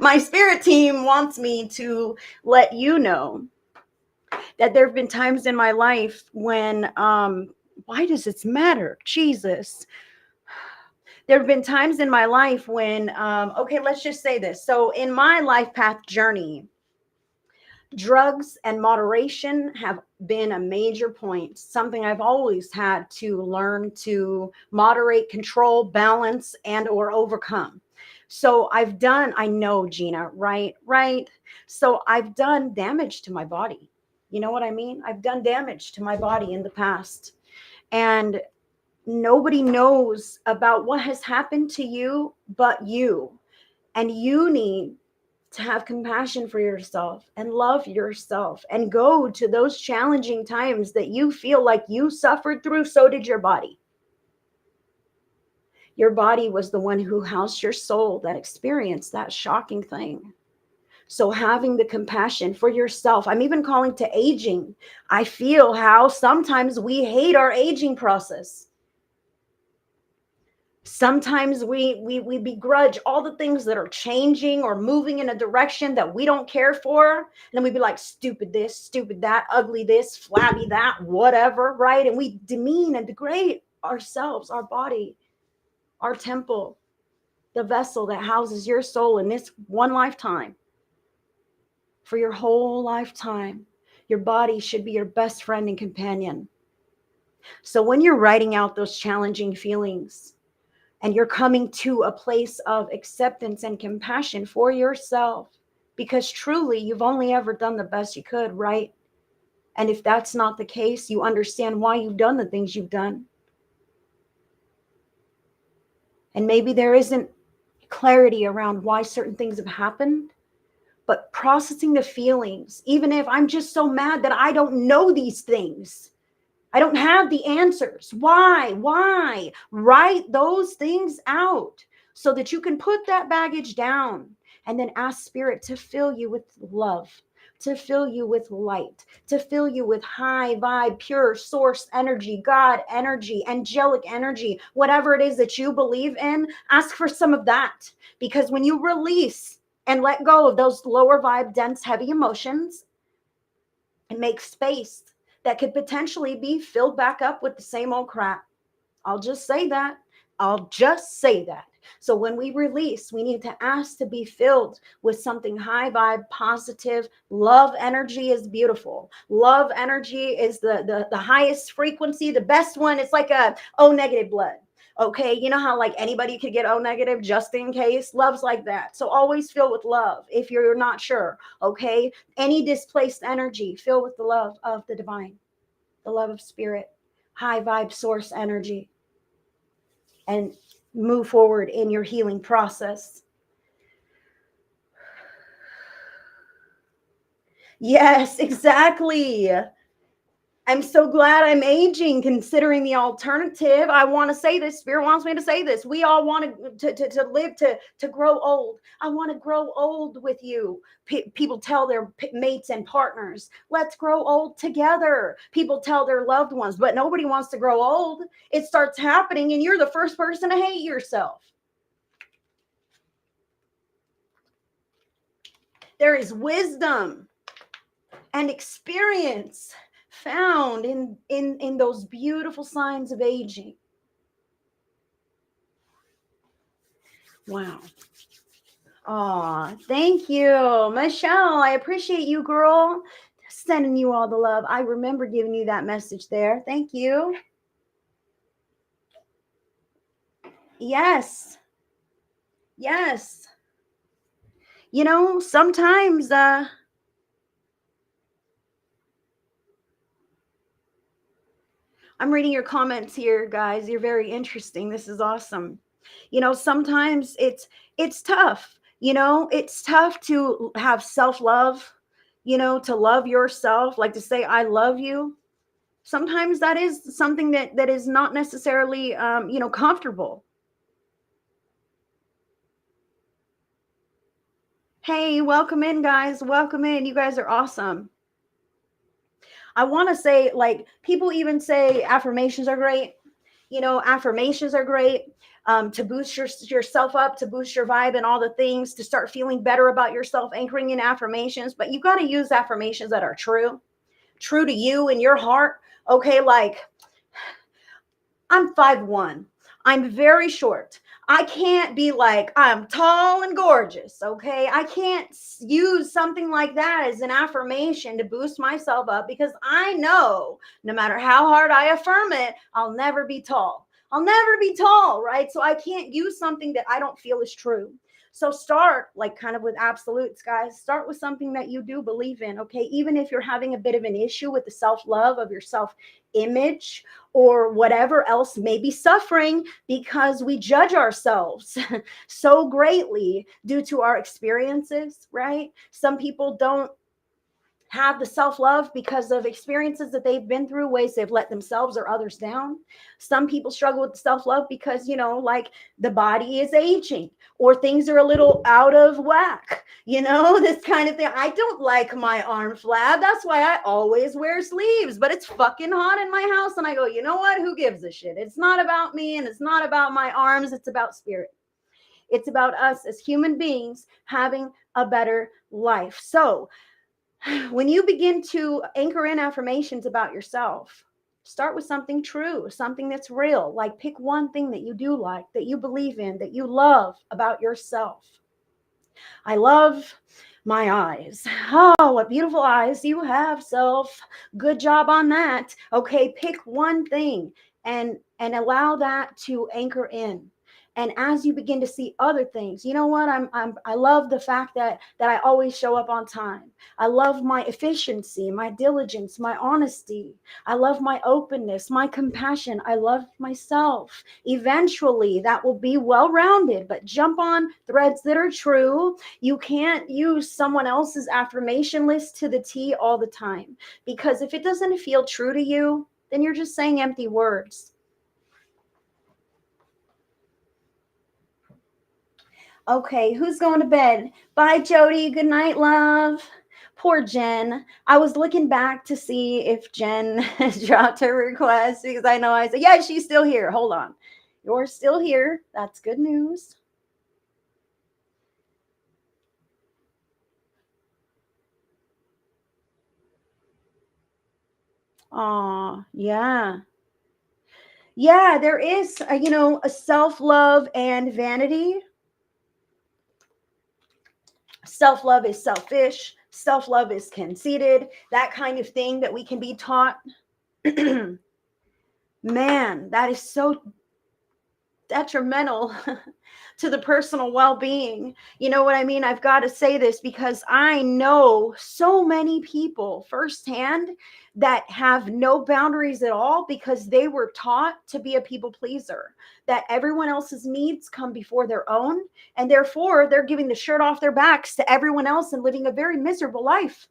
My spirit team wants me to let you know that there have been times in my life when, why does this matter? Jesus. There have been times in my life when, okay, let's just say this. So in my life path journey, drugs and moderation have been a major point, something I've always had to learn to moderate, control, balance, and or overcome. So I know, Gina, right. So I've done damage to my body. You know what I mean? I've done damage to my body in the past. And nobody knows about what has happened to you but you. And you need to have compassion for yourself and love yourself and go to those challenging times that you feel like you suffered through. So did your body. Your body was the one who housed your soul that experienced that shocking thing. So having the compassion for yourself, I'm even calling to aging. I feel how sometimes we hate our aging process. Sometimes we begrudge all the things that are changing or moving in a direction that we don't care for. And then we'd be like, stupid this, stupid that, ugly this, flabby that, whatever, right? And we demean and degrade ourselves, our body, our temple, the vessel that houses your soul in this one lifetime. For your whole lifetime, your body should be your best friend and companion. So when you're writing out those challenging feelings, and you're coming to a place of acceptance and compassion for yourself, because truly you've only ever done the best you could, right? And if that's not the case, you understand why you've done the things you've done. And maybe there isn't clarity around why certain things have happened, but processing the feelings, even if I'm just so mad that I don't know these things. I don't have the answers. Why? Write those things out so that you can put that baggage down and then ask Spirit to fill you with love, to fill you with light, to fill you with high vibe, pure source energy, God energy, angelic energy, whatever it is that you believe in. Ask for some of that, because when you release and let go of those lower vibe, dense, heavy emotions, and make space that could potentially be filled back up with the same old crap. I'll just say that. So when we release, we need to ask to be filled with something high vibe, positive. Love energy is beautiful. Love energy is the highest frequency, the best one. It's like a O negative blood. Okay, you know how like anybody could get O negative just in case? Love's like that. So always fill with love if you're not sure. Okay, any displaced energy, fill with the love of the divine, the love of spirit, high vibe source energy, and move forward in your healing process. Yes, exactly. I'm so glad I'm aging, considering the alternative. I want to say this. Spirit wants me to say this. We all want to live to grow old. I want to grow old with you. People tell their mates and partners, let's grow old together. People tell their loved ones, but nobody wants to grow old. It starts happening, and you're the first person to hate yourself. There is wisdom and experience found in those beautiful signs of aging. Wow. Aw, thank you, Michelle. I appreciate you, girl. Sending you all the love. I remember giving you that message there. Thank you. Yes. Yes. You know, sometimes I'm reading your comments here, guys. You're very interesting. This is awesome. You know, sometimes it's tough. You know, it's tough to have self-love, you know, to love yourself, like to say I love you. Sometimes that is something that is not necessarily you know, comfortable. Hey, welcome in, guys. Welcome in. You guys are awesome. I want to say, like, people even say affirmations are great. You know, affirmations are great to boost yourself up, to boost your vibe and all the things, to start feeling better about yourself, anchoring in affirmations. But you got to use affirmations that are true to you and your heart. Okay, like, I'm 5'1". I'm very short. I can't be like, I'm tall and gorgeous. Okay. I can't use something like that as an affirmation to boost myself up, because I know no matter how hard I affirm it, I'll never be tall. I'll never be tall. Right. So I can't use something that I don't feel is true. So start like kind of with absolutes, guys. Start with something that you do believe in, okay? Even if you're having a bit of an issue with the self-love of your self-image or whatever else may be suffering because we judge ourselves so greatly due to our experiences, right? Some people don't have the self-love because of experiences that they've been through, ways they've let themselves or others down. Some people struggle with self-love because, like the body is aging or things are a little out of whack, this kind of thing. I don't like my arm flab. That's why I always wear sleeves, but it's fucking hot in my house. And I go, you know what? Who gives a shit? It's not about me and it's not about my arms. It's about spirit. It's about us as human beings having a better life. So, when you begin to anchor in affirmations about yourself, start with something true, something that's real. Like pick one thing that you do like, that you believe in, that you love about yourself. I love my eyes. Oh, what beautiful eyes you have, self. Good job on that. Okay, pick one thing and allow that to anchor in. And as you begin to see other things, you know what? I love the fact that I always show up on time. I love my efficiency, my diligence, my honesty. I love my openness, my compassion. I love myself. Eventually, that will be well-rounded, but jump on threads that are true. You can't use someone else's affirmation list to the T all the time, because if it doesn't feel true to you, then you're just saying empty words. Okay, who's going to bed? Bye, Jody. Good night, love. Poor Jen. I was looking back to see if Jen dropped her request because I know I said, yeah, she's still here. Hold on. You're still here. That's good news. Aw, yeah. Yeah, there is, a self-love and vanity. Self-love is selfish. Self-love is conceited. That kind of thing that we can be taught. Man, that is so detrimental to the personal well-being. You know what I mean? I've got to say this because I know so many people firsthand that have no boundaries at all because they were taught to be a people pleaser, that everyone else's needs come before their own, and therefore they're giving the shirt off their backs to everyone else and living a very miserable life.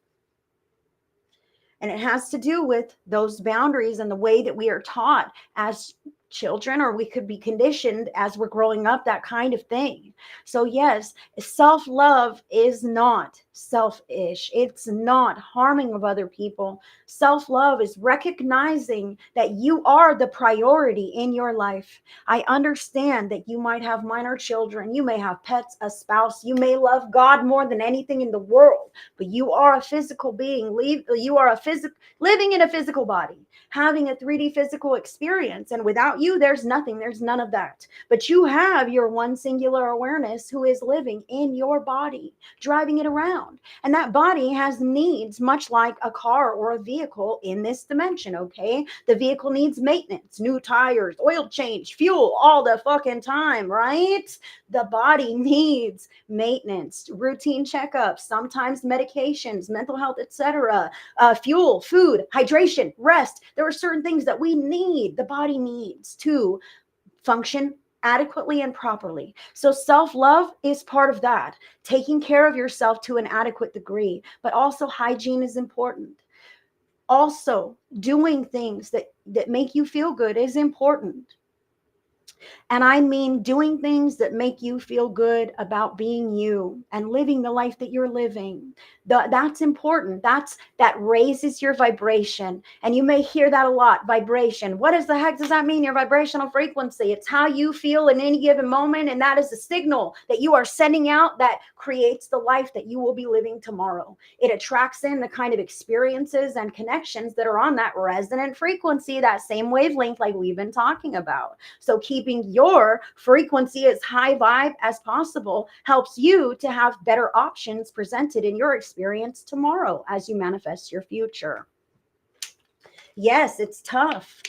And it has to do with those boundaries and the way that we are taught as children, or we could be conditioned as we're growing up, that kind of thing. So yes, self-love is not selfish. It's not harming of other people. Self-love is recognizing that you are the priority in your life. I understand that you might have minor children, you may have pets, a spouse, you may love God more than anything in the world, but you are a physical being. You are living in a physical body, having a 3D physical experience. And without you, there's nothing, there's none of that. But you have your one singular awareness who is living in your body, driving it around. And that body has needs, much like a car or a vehicle in this dimension, okay? The vehicle needs maintenance, new tires, oil change, fuel all the fucking time, right? The body needs maintenance, routine checkups, sometimes medications, mental health, etc., fuel, food, hydration, rest. There are certain things that we need, the body needs to function adequately and properly. So self-love is part of that, taking care of yourself to an adequate degree, but also hygiene is important. Also, doing things that make you feel good is important. And I mean doing things that make you feel good about being you and living the life that you're living. That's important. That raises your vibration. And you may hear that a lot, vibration. What the heck does that mean? Your vibrational frequency. It's how you feel in any given moment. And that is a signal that you are sending out that creates the life that you will be living tomorrow. It attracts in the kind of experiences and connections that are on that resonant frequency, that same wavelength like we've been talking about. So keeping your frequency as high vibe as possible helps you to have better options presented in your experience tomorrow as you manifest your future. Yes, it's tough.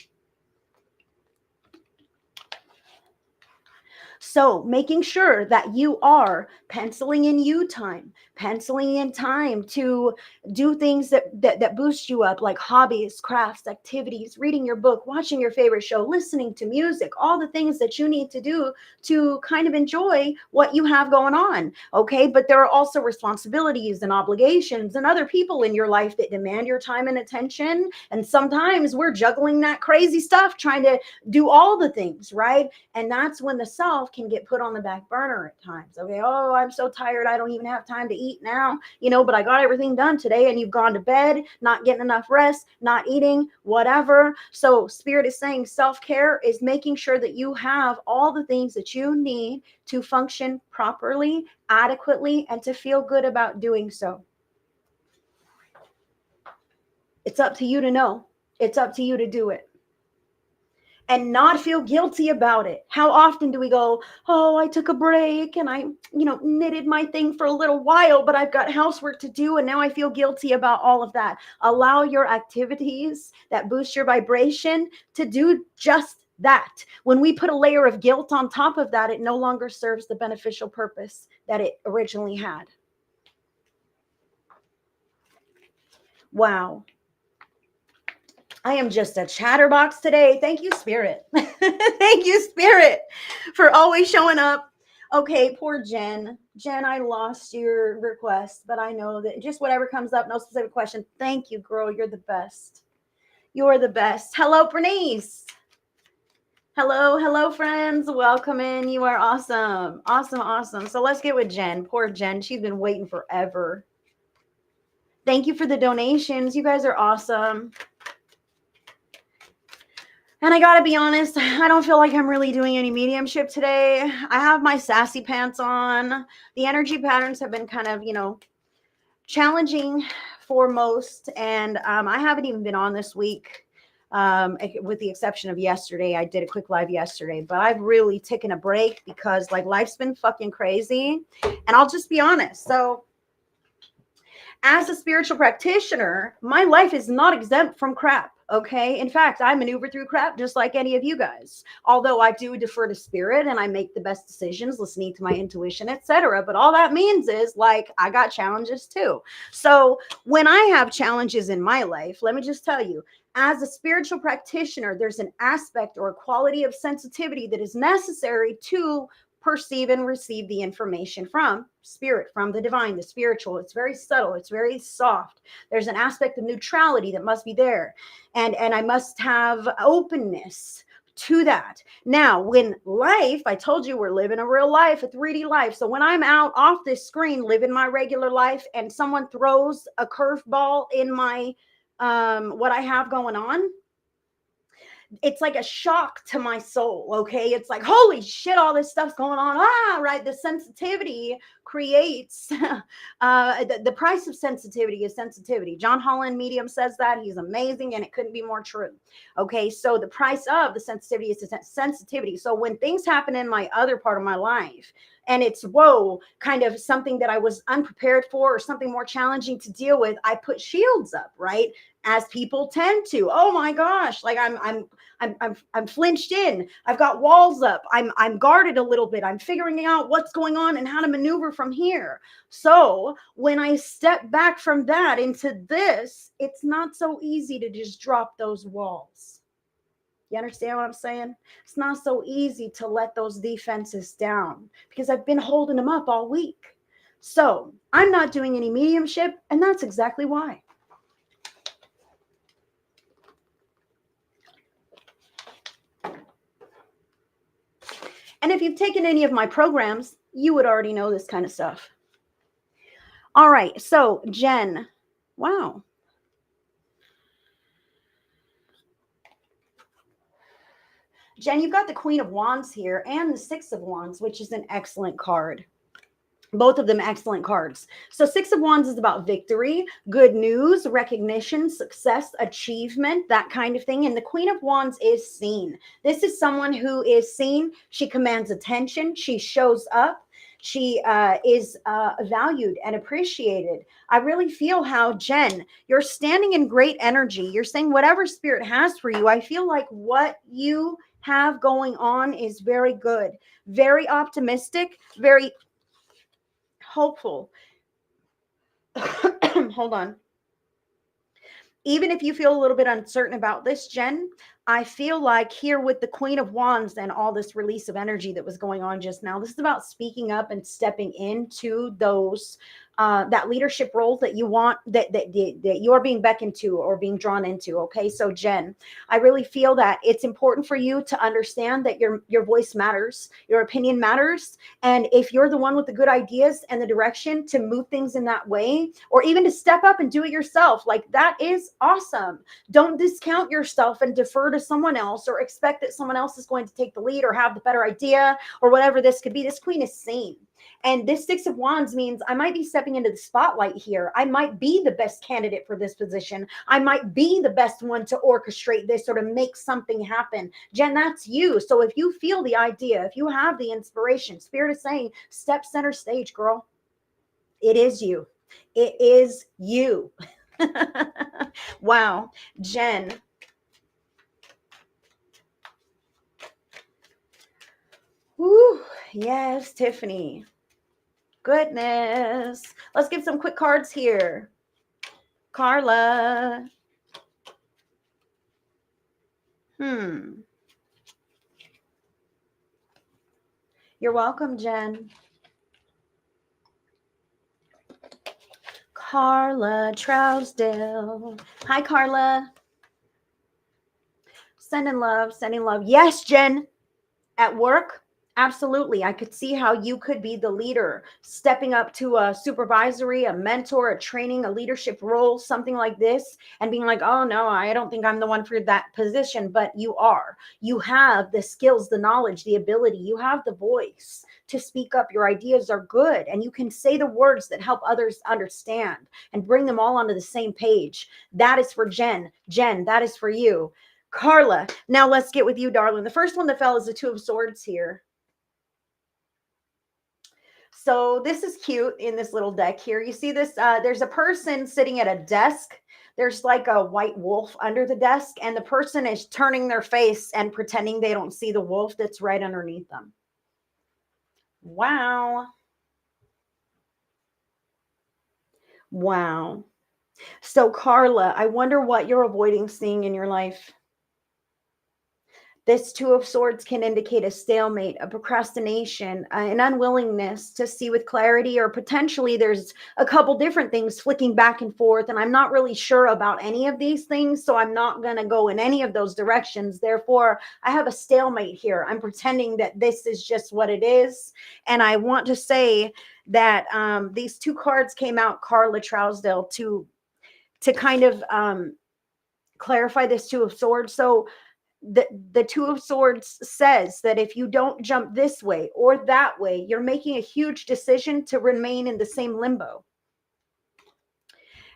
So making sure that you are penciling in you time, penciling in time to do things that boost you up, like hobbies, crafts, activities, reading your book, watching your favorite show, listening to music, all the things that you need to do to kind of enjoy what you have going on. Okay. But there are also responsibilities and obligations and other people in your life that demand your time and attention. And sometimes we're juggling that crazy stuff, trying to do all the things, right? And that's when the self can get put on the back burner at times. Okay. Oh, I'm so tired. I don't even have time to eat now, but I got everything done today. And you've gone to bed, not getting enough rest, not eating, whatever. So Spirit is saying self-care is making sure that you have all the things that you need to function properly, adequately, and to feel good about doing so. It's up to you to know. It's up to you to do it. And not feel guilty about it. How often do we go, oh, I took a break and I, knitted my thing for a little while, but I've got housework to do and now I feel guilty about all of that. Allow your activities that boost your vibration to do just that. When we put a layer of guilt on top of that, it no longer serves the beneficial purpose that it originally had. Wow. I am just a chatterbox today. Thank you, Spirit. Thank you, Spirit, for always showing up. Okay, poor Jen. Jen, I lost your request, but I know that just whatever comes up, no specific question. Thank you, girl. You're the best. You're the best. Hello, Bernice. Hello, friends. Welcome in. You are awesome. Awesome. So let's get with Jen. Poor Jen. She's been waiting forever. Thank you for the donations. You guys are awesome. And I gotta be honest, I don't feel like I'm really doing any mediumship today. I have my sassy pants on. The energy patterns have been kind of, challenging for most. And I haven't even been on this week, with the exception of yesterday. I did a quick live yesterday, but I've really taken a break because life's been fucking crazy. And I'll just be honest. So as a spiritual practitioner, my life is not exempt from crap. Okay. In fact, I maneuver through crap just like any of you guys. Although I do defer to spirit and I make the best decisions, listening to my intuition, etc. But all that means is I got challenges too. So when I have challenges in my life, let me just tell you, as a spiritual practitioner, there's an aspect or a quality of sensitivity that is necessary to perceive and receive the information from spirit, from the divine, the spiritual. It's very subtle. It's very soft. There's an aspect of neutrality that must be there. And I must have openness to that. Now, when life, I told you we're living a real life, a 3D life. So when I'm out off this screen, living my regular life, and someone throws a curveball in my, what I have going on, it's like a shock to my soul. Okay. It's like, holy shit, all this stuff's going on. Right. The sensitivity creates, the price of sensitivity is sensitivity. John Holland Medium says that. He's amazing. And it couldn't be more true. Okay. So the price of the sensitivity is the sensitivity. So when things happen in my other part of my life, and it's, whoa, kind of something that I was unprepared for or something more challenging to deal with, I put shields up, right? As people tend to. Oh my gosh, I'm flinched in. I've got walls up. I'm guarded a little bit. I'm figuring out what's going on and how to maneuver from here. So when I step back from that into this, it's not so easy to just drop those walls. You understand what I'm saying? It's not so easy to let those defenses down because I've been holding them up all week. So I'm not doing any mediumship, and that's exactly why. And if you've taken any of my programs, you would already know this kind of stuff. All right. So Jen, wow. Jen, you've got the Queen of Wands here and the Six of Wands, which is an excellent card. Both of them excellent cards. So Six of Wands is about victory, good news, recognition, success, achievement, that kind of thing. And the Queen of Wands is seen. This is someone who is seen. She commands attention. She shows up. She is valued and appreciated. I really feel how, Jen, you're standing in great energy. You're saying whatever spirit has for you. I feel like what you have going on is very good, very optimistic, very hopeful. Hold on. Even if you feel a little bit uncertain about this, Jen, I feel like here with the Queen of Wands and all this release of energy that was going on just now, this is about speaking up and stepping into those that leadership role that you want, that you're being beckoned to or being drawn into. Okay, so Jen, I really feel that it's important for you to understand that your voice matters, your opinion matters, and if you're the one with the good ideas and the direction to move things in that way, or even to step up and do it yourself, like that is awesome. Don't discount yourself and defer to someone else or expect that someone else is going to take the lead or have the better idea or whatever this could be. This queen is sane. And this Six of Wands means I might be stepping into the spotlight here. I might be the best candidate for this position. I might be the best one to orchestrate this or to make something happen. Jen, that's you. So if you feel the idea, if you have the inspiration, Spirit is saying, step center stage, girl. It is you. It is you. Wow. Jen. Woo. Yes, Tiffany. Goodness. Let's give some quick cards here. Carla. You're welcome, Jen. Carla Trousdale. Hi, Carla. Sending love, sending love. Yes, Jen. At work, absolutely. I could see how you could be the leader, stepping up to a supervisory, a mentor, a training, a leadership role, something like this, and being like, oh no, I don't think I'm the one for that position, but you are. You have the skills, the knowledge, the ability, you have the voice to speak up. Your ideas are good, and you can say the words that help others understand and bring them all onto the same page. That is for Jen. Jen, that is for you. Carla, now let's get with you, darling. The first one that fell is the Two of Swords here. So this is cute in this little deck here. You see this? There's a person sitting at a desk. There's like a white wolf under the desk, and the person is turning their face and pretending they don't see the wolf that's right underneath them. Wow. Wow. So Carla, I wonder what you're avoiding seeing in your life. This Two of Swords can indicate a stalemate, a procrastination, an unwillingness to see with clarity, or potentially there's a couple different things flicking back and forth. And I'm not really sure about any of these things, so I'm not going to go in any of those directions. Therefore, I have a stalemate here. I'm pretending that this is just what it is. And I want to say that these two cards came out, Carla Trousdale, to kind of clarify this Two of Swords. So the Two of Swords says that if you don't jump this way or that way, you're making a huge decision to remain in the same limbo.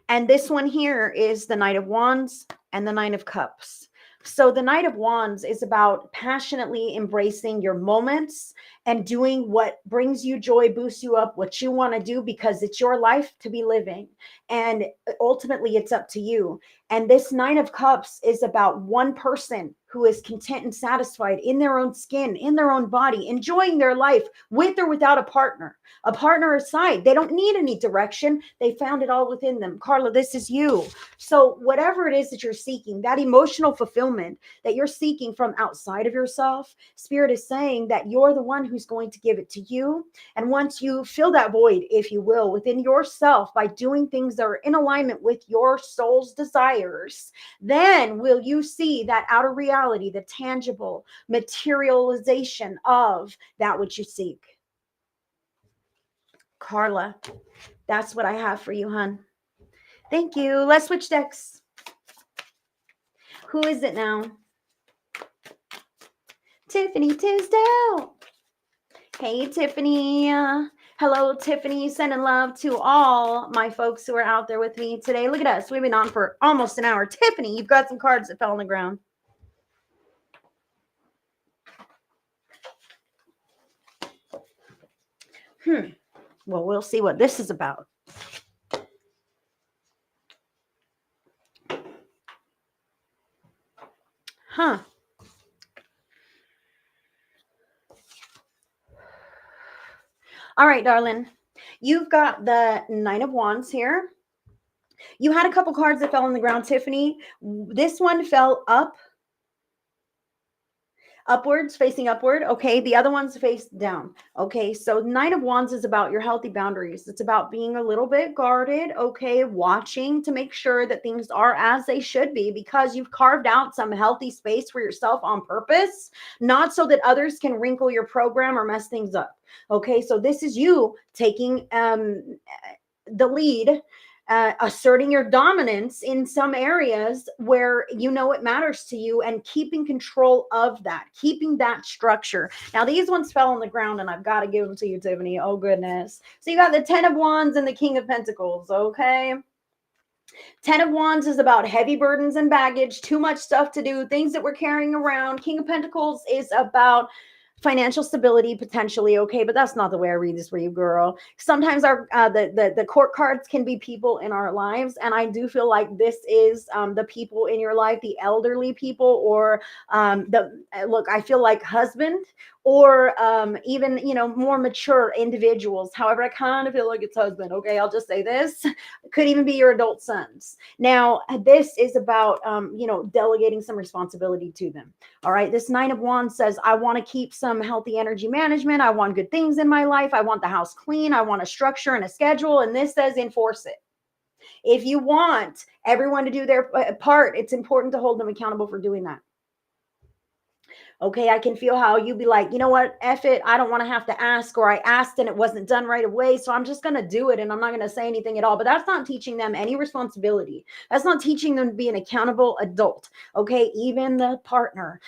And this one here is the Knight of Wands and the Nine of Cups. So the Knight of Wands is about passionately embracing your moments and doing what brings you joy, boosts you up, what you want to do, because it's your life to be living. And ultimately, it's up to you. And this Nine of Cups is about one person who is content and satisfied in their own skin, in their own body, enjoying their life with or without a partner aside. They don't need any direction. They found it all within them. Carla, this is you. So whatever it is that you're seeking, that emotional fulfillment that you're seeking from outside of yourself, Spirit is saying that you're the one who's going to give it to you. And once you fill that void, if you will, within yourself by doing things that are in alignment with your soul's desires, then will you see that outer reality, the tangible materialization of that which you seek. Carla, that's what I have for you, hon. Thank you. Let's switch decks. Who is it now? Tiffany Tisdale. Hey, Tiffany. Hello, Tiffany. Sending love to all my folks who are out there with me today. Look at us. We've been on for almost an hour. Tiffany, you've got some cards that fell on the ground. Well, we'll see what this is about. Huh. All right, darling. You've got the Nine of Wands here. You had a couple cards that fell on the ground, Tiffany. This one fell upwards, facing upward. Okay. The other one's face down. Okay. So Nine of Wands is about your healthy boundaries. It's about being a little bit guarded. Okay. Watching to make sure that things are as they should be, because you've carved out some healthy space for yourself on purpose, not so that others can wrinkle your program or mess things up. Okay. So this is you taking the lead, asserting your dominance in some areas where you know it matters to you, and keeping control of that, keeping that structure. Now, these ones fell on the ground, and I've got to give them to you, Tiffany. Oh, goodness. So you got the Ten of Wands and the King of Pentacles, okay? Ten of Wands is about heavy burdens and baggage, too much stuff to do, things that we're carrying around. King of Pentacles is about financial stability potentially, okay, but that's not the way I read this for you, girl. Sometimes our the court cards can be people in our lives, and I do feel like this is the people in your life, the elderly people, or look, I feel like husband, or even, you know, more mature individuals. However, I kind of feel like it's husband. Okay, I'll just say this. It could even be your adult sons. Now, this is about you know, delegating some responsibility to them. All right, this Nine of Wands says, I want to keep some healthy energy management. I want good things in my life. I want the house clean. I want a structure and a schedule. And this says enforce it. If you want everyone to do their part, it's important to hold them accountable for doing that. Okay, I can feel how you be like, you know what, F it, I don't want to have to ask, or I asked and it wasn't done right away, so I'm just going to do it and I'm not going to say anything at all. But that's not teaching them any responsibility. That's not teaching them to be an accountable adult. Okay, even the partner,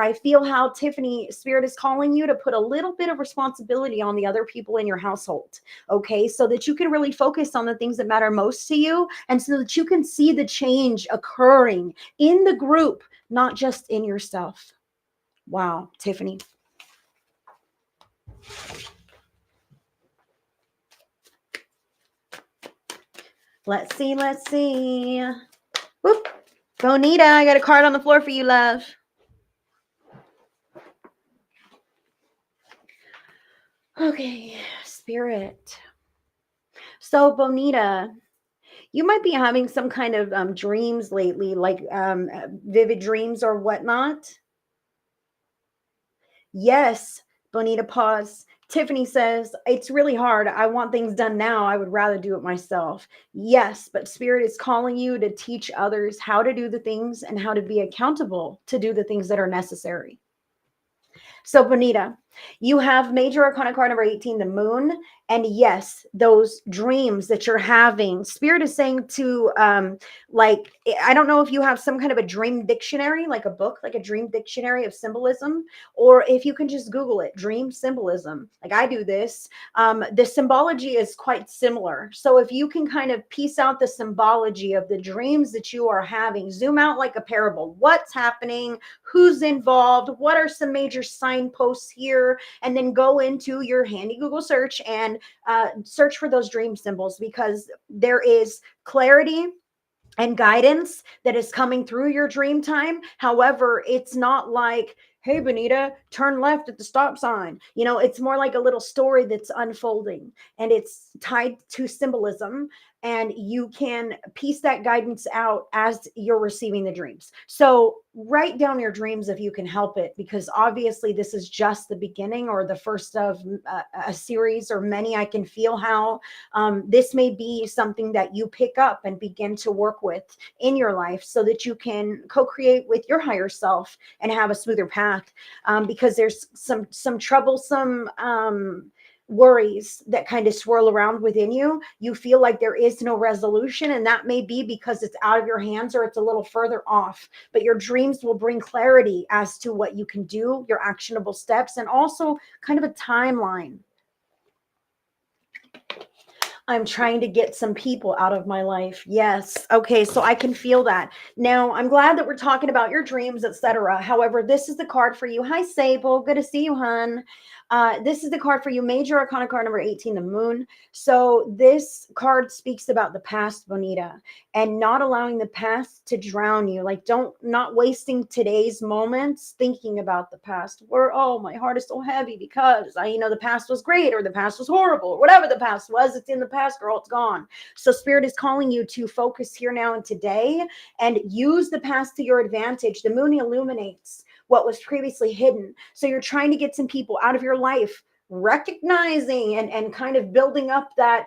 I feel how, Tiffany, Spirit is calling you to put a little bit of responsibility on the other people in your household. Okay, so that you can really focus on the things that matter most to you, and so that you can see the change occurring in the group, not just in yourself. Wow, Tiffany. Let's see. Whoop. Bonita, I got a card on the floor for you, love. Okay, Spirit. So, Bonita, you might be having some kind of dreams lately, like vivid dreams or whatnot. Yes, Bonita, pause. Tiffany says, it's really hard. I want things done now. I would rather do it myself. Yes, but Spirit is calling you to teach others how to do the things and how to be accountable to do the things that are necessary. So, Bonita, you have major arcana card number 18, the moon. And yes, those dreams that you're having, Spirit is saying to, like, I don't know if you have some kind of a dream dictionary, like a book, like a dream dictionary of symbolism, or if you can just Google it, dream symbolism. Like I do this. The symbology is quite similar. So if you can kind of piece out the symbology of the dreams that you are having, zoom out like a parable. What's happening? Who's involved? What are some major signposts here? And then go into your handy Google search and search for those dream symbols, because there is clarity and guidance that is coming through your dream time. However, it's not like, hey, Bonita, turn left at the stop sign. You know, it's more like a little story that's unfolding, and it's tied to symbolism, and you can piece that guidance out as you're receiving the dreams. So write down your dreams if you can help it, because obviously this is just the beginning, or the first of a series or many. I can feel how this may be something that you pick up and begin to work with in your life, so that you can co-create with your higher self and have a smoother path, because there's some troublesome worries that kind of swirl around within you. You feel like there is no resolution, and that may be because it's out of your hands or it's a little further off. But your dreams will bring clarity as to what you can do, your actionable steps, and also kind of a timeline. I'm trying to get some people out of my life. Yes. Okay. So I can feel that. Now, I'm glad that we're talking about your dreams, etc. However, this is the card for you. Hi, Sable. Good to see you, hon. This is the card for you, Major Arcana card number 18, the Moon. So this card speaks about the past, Bonita, and not allowing the past to drown you. Like, not wasting today's moments thinking about the past. Where, oh, my heart is so heavy because the past was great, or the past was horrible, or whatever the past was. It's in the past, girl. It's gone. So Spirit is calling you to focus here now and today and use the past to your advantage. The Moon illuminates what was previously hidden. So you're trying to get some people out of your life, recognizing and kind of building up that,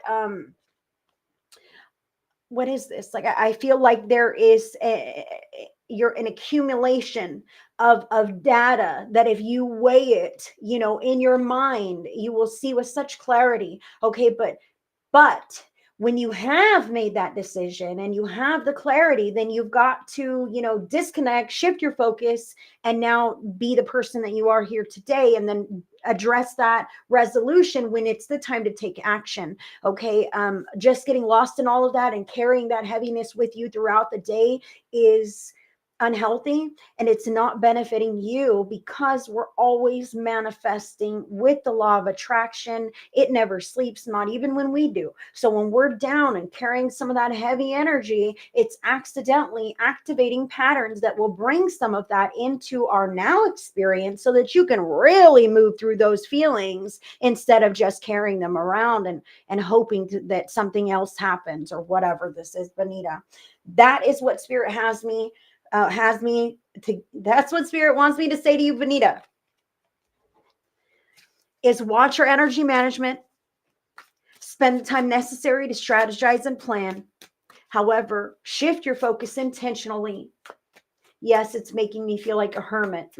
what is this? Like, I feel like there is you're an accumulation of data that if you weigh it, in your mind, you will see with such clarity. Okay, but when you have made that decision and you have the clarity, then you've got to, disconnect, shift your focus, and now be the person that you are here today, and then address that resolution when it's the time to take action. Okay. Just getting lost in all of that and carrying that heaviness with you throughout the day is unhealthy, and it's not benefiting you, because we're always manifesting with the law of attraction. It never sleeps, not even when we do. So when we're down and carrying some of that heavy energy, it's accidentally activating patterns that will bring some of that into our now experience, so that you can really move through those feelings instead of just carrying them around and hoping that something else happens, or whatever this is, Bonita. That is what Spirit has me to, that's what Spirit wants me to say to you, Bonita, is watch your energy management, spend the time necessary to strategize and plan. However, shift your focus intentionally. Yes, it's making me feel like a hermit.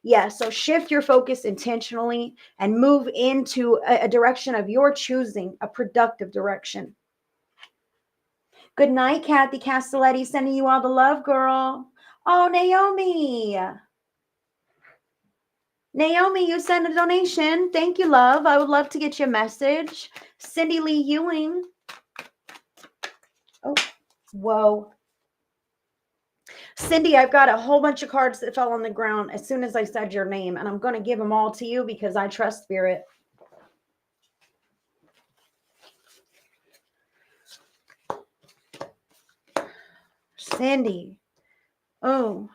Yeah, so shift your focus intentionally and move into a direction of your choosing, a productive direction. Good night, Kathy Castelletti, sending you all the love, girl. Oh, Naomi, you sent a donation. Thank you, love. I would love to get your message. Cindy Lee Ewing. Oh, whoa. Cindy, I've got a whole bunch of cards that fell on the ground as soon as I said your name, and I'm going to give them all to you because I trust Spirit. Cindy. Oh.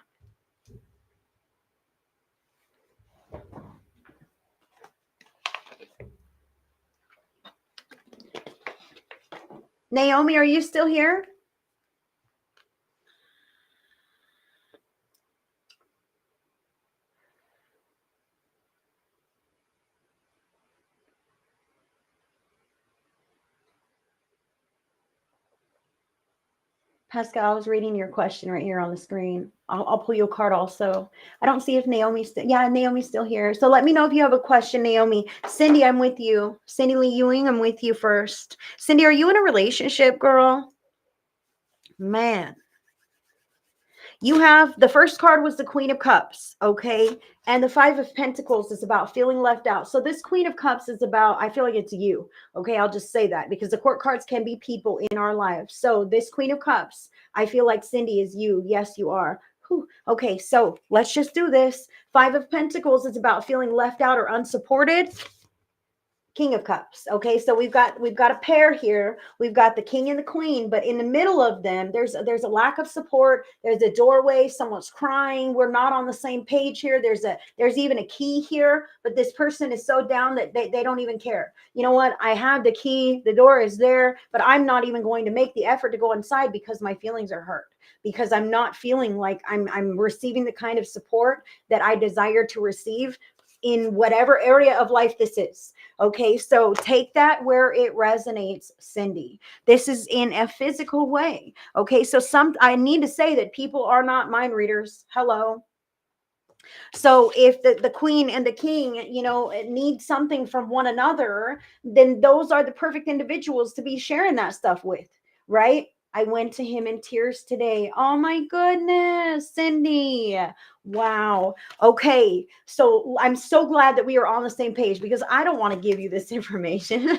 Naomi, are you still here? Pascal, I was reading your question right here on the screen. I'll pull you a card also. I don't see if Naomi's still, yeah, Naomi's still here. So let me know if you have a question, Naomi. Cindy, I'm with you. Cindy Lee Ewing, I'm with you first. Cindy, are you in a relationship, girl? Man. You have, the first card was the Queen of Cups, okay? And the Five of Pentacles is about feeling left out. So this Queen of Cups is about, I feel like it's you, okay? I'll just say that because the court cards can be people in our lives. So this Queen of Cups, I feel like Cindy is you. Yes, you are. Whew. Okay, so let's just do this. Five of Pentacles is about feeling left out or unsupported. King of Cups. Okay, so we've got a pair here. We've got the king and the queen, but in the middle of them, there's a lack of support. There's a doorway. Someone's crying. We're not on the same page here. There's even a key here, but this person is so down that they don't even care. You know what? I have the key. The door is there, but I'm not even going to make the effort to go inside because my feelings are hurt. Because I'm not feeling like I'm receiving the kind of support that I desire to receive in whatever area of life this is. Okay, so take that where it resonates, Cindy. This is in a physical way. Okay, so I need to say that people are not mind readers. Hello. So if the queen and the king, need something from one another, then those are the perfect individuals to be sharing that stuff with, right? I went to him in tears today. Oh my goodness, Cindy. Wow. Okay. So I'm so glad that we are on the same page because I don't want to give you this information.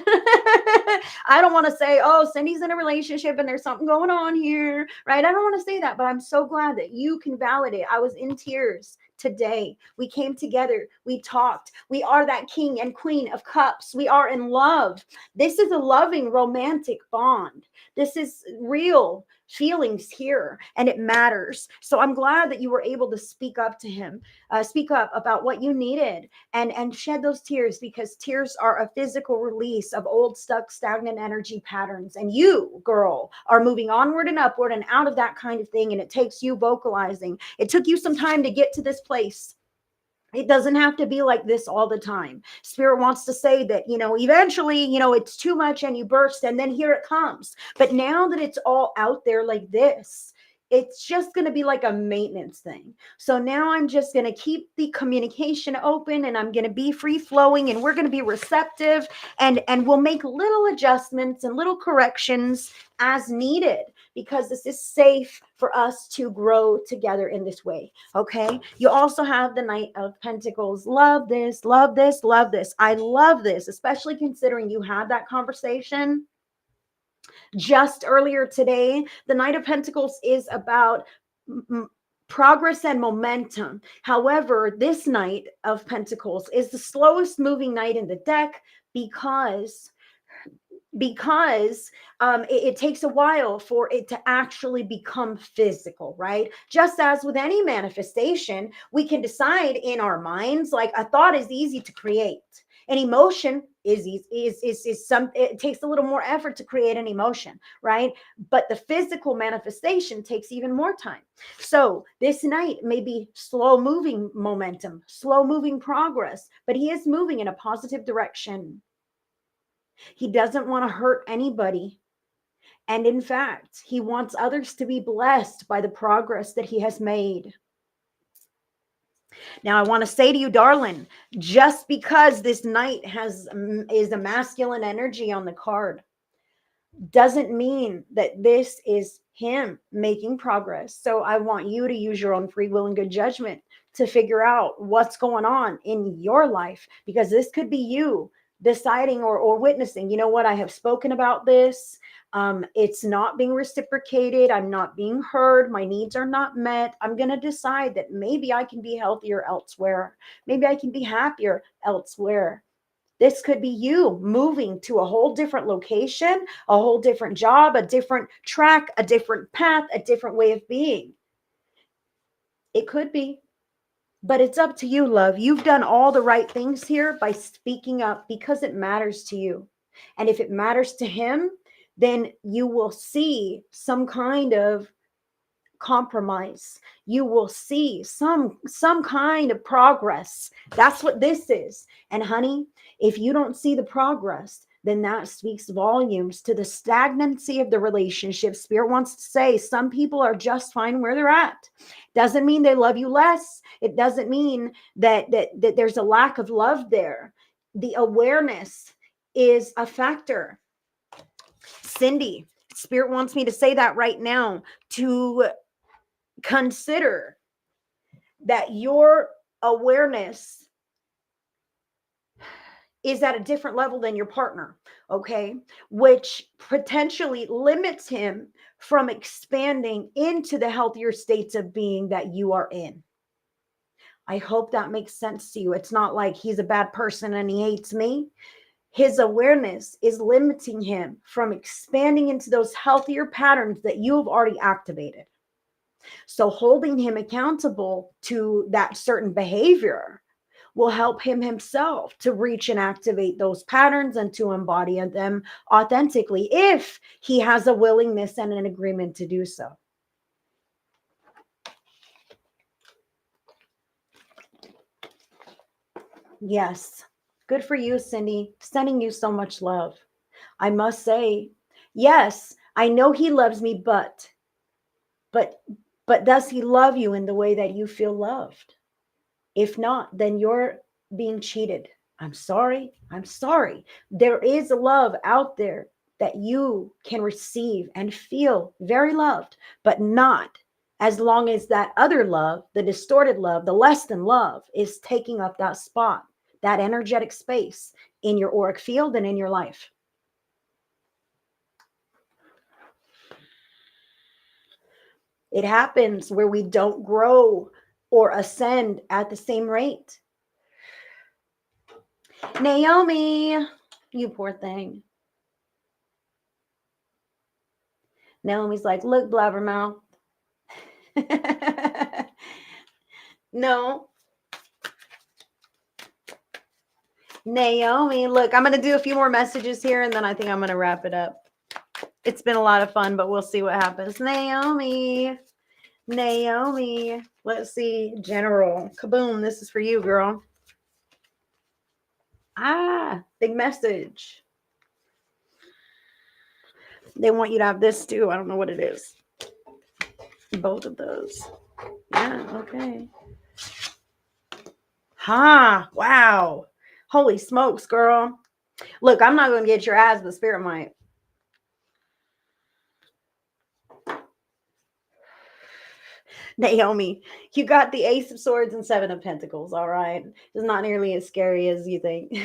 I don't want to say, oh, Cindy's in a relationship and there's something going on here, right? I don't want to say that, but I'm so glad that you can validate. I was in tears today. We came together. We talked. We are that king and queen of cups. We are in love. This is a loving, romantic bond. This is real feelings here and it matters. So I'm glad that you were able to speak up to him, speak up about what you needed and shed those tears, because tears are a physical release of old stuck stagnant energy patterns, and you, girl, are moving onward and upward and out of that kind of thing, and it takes you vocalizing. It took you some time to get to this place. It doesn't have to be like this all the time. Spirit wants to say that, eventually, it's too much and you burst and then here it comes. But now that it's all out there like this, it's just going to be like a maintenance thing. So now I'm just going to keep the communication open and I'm going to be free flowing and we're going to be receptive and we'll make little adjustments and little corrections as needed, because this is safe for us to grow together in this way. Okay. You also have the Knight of Pentacles. Love this, love this, love this. I love this, especially considering you had that conversation just earlier today. The Knight of Pentacles is about progress and momentum. However, this Knight of Pentacles is the slowest moving knight in the deck because it takes a while for it to actually become physical, right? Just as with any manifestation, we can decide in our minds, like a thought is easy to create. An emotion is it takes a little more effort to create an emotion, right? But the physical manifestation takes even more time. So this Knight may be slow moving momentum, slow moving progress, but he is moving in a positive direction. He doesn't want to hurt anybody. And in fact, he wants others to be blessed by the progress that he has made. Now, I want to say to you, darling, just because this Knight is a masculine energy on the card doesn't mean that this is him making progress. So I want you to use your own free will and good judgment to figure out what's going on in your life, because this could be you deciding or witnessing, you know what, I have spoken about this. It's not being reciprocated. I'm not being heard. My needs are not met. I'm going to decide that maybe I can be healthier elsewhere. Maybe I can be happier elsewhere. This could be you moving to a whole different location, a whole different job, a different track, a different path, a different way of being. It could be. But it's up to you, love. You've done all the right things here by speaking up because it matters to you. And if it matters to him, then you will see some kind of compromise. You will see some kind of progress. That's what this is. And honey, if you don't see the progress, then that speaks volumes to the stagnancy of the relationship. Spirit wants to say some people are just fine where they're at. Doesn't mean they love you less. It doesn't mean that there's a lack of love there. The awareness is a factor. Cindy, Spirit wants me to say that right now, to consider that your awareness is at a different level than your partner, okay? Which potentially limits him from expanding into the healthier states of being that you are in. I hope that makes sense to you. It's not like he's a bad person and he hates me. His awareness is limiting him from expanding into those healthier patterns that you have already activated. So holding him accountable to that certain behavior will help him himself to reach and activate those patterns and to embody them authentically if he has a willingness and an agreement to do so. Yes. Good for you, Cindy. Sending you so much love. I must say, yes, I know he loves me, but does he love you in the way that you feel loved? If not, then you're being cheated. I'm sorry. I'm sorry. There is a love out there that you can receive and feel very loved, but not as long as that other love, the distorted love, the less than love, is taking up that spot, that energetic space in your auric field and in your life. It happens where we don't grow or ascend at the same rate. Naomi, you poor thing. Naomi's like, look, blabbermouth. No. Naomi, look, I'm going to do a few more messages here and then I think I'm going to wrap it up. It's been a lot of fun, but we'll see what happens. Naomi, let's see. General, kaboom, this is for you, girl. Big message. They want you to have this too. I don't know what it is. Both of those. Yeah, okay. Wow. Holy smokes, girl. Look, I'm not going to get your ass, but spirit might. Naomi, you got the Ace of Swords and Seven of Pentacles, all right? It's not nearly as scary as you think.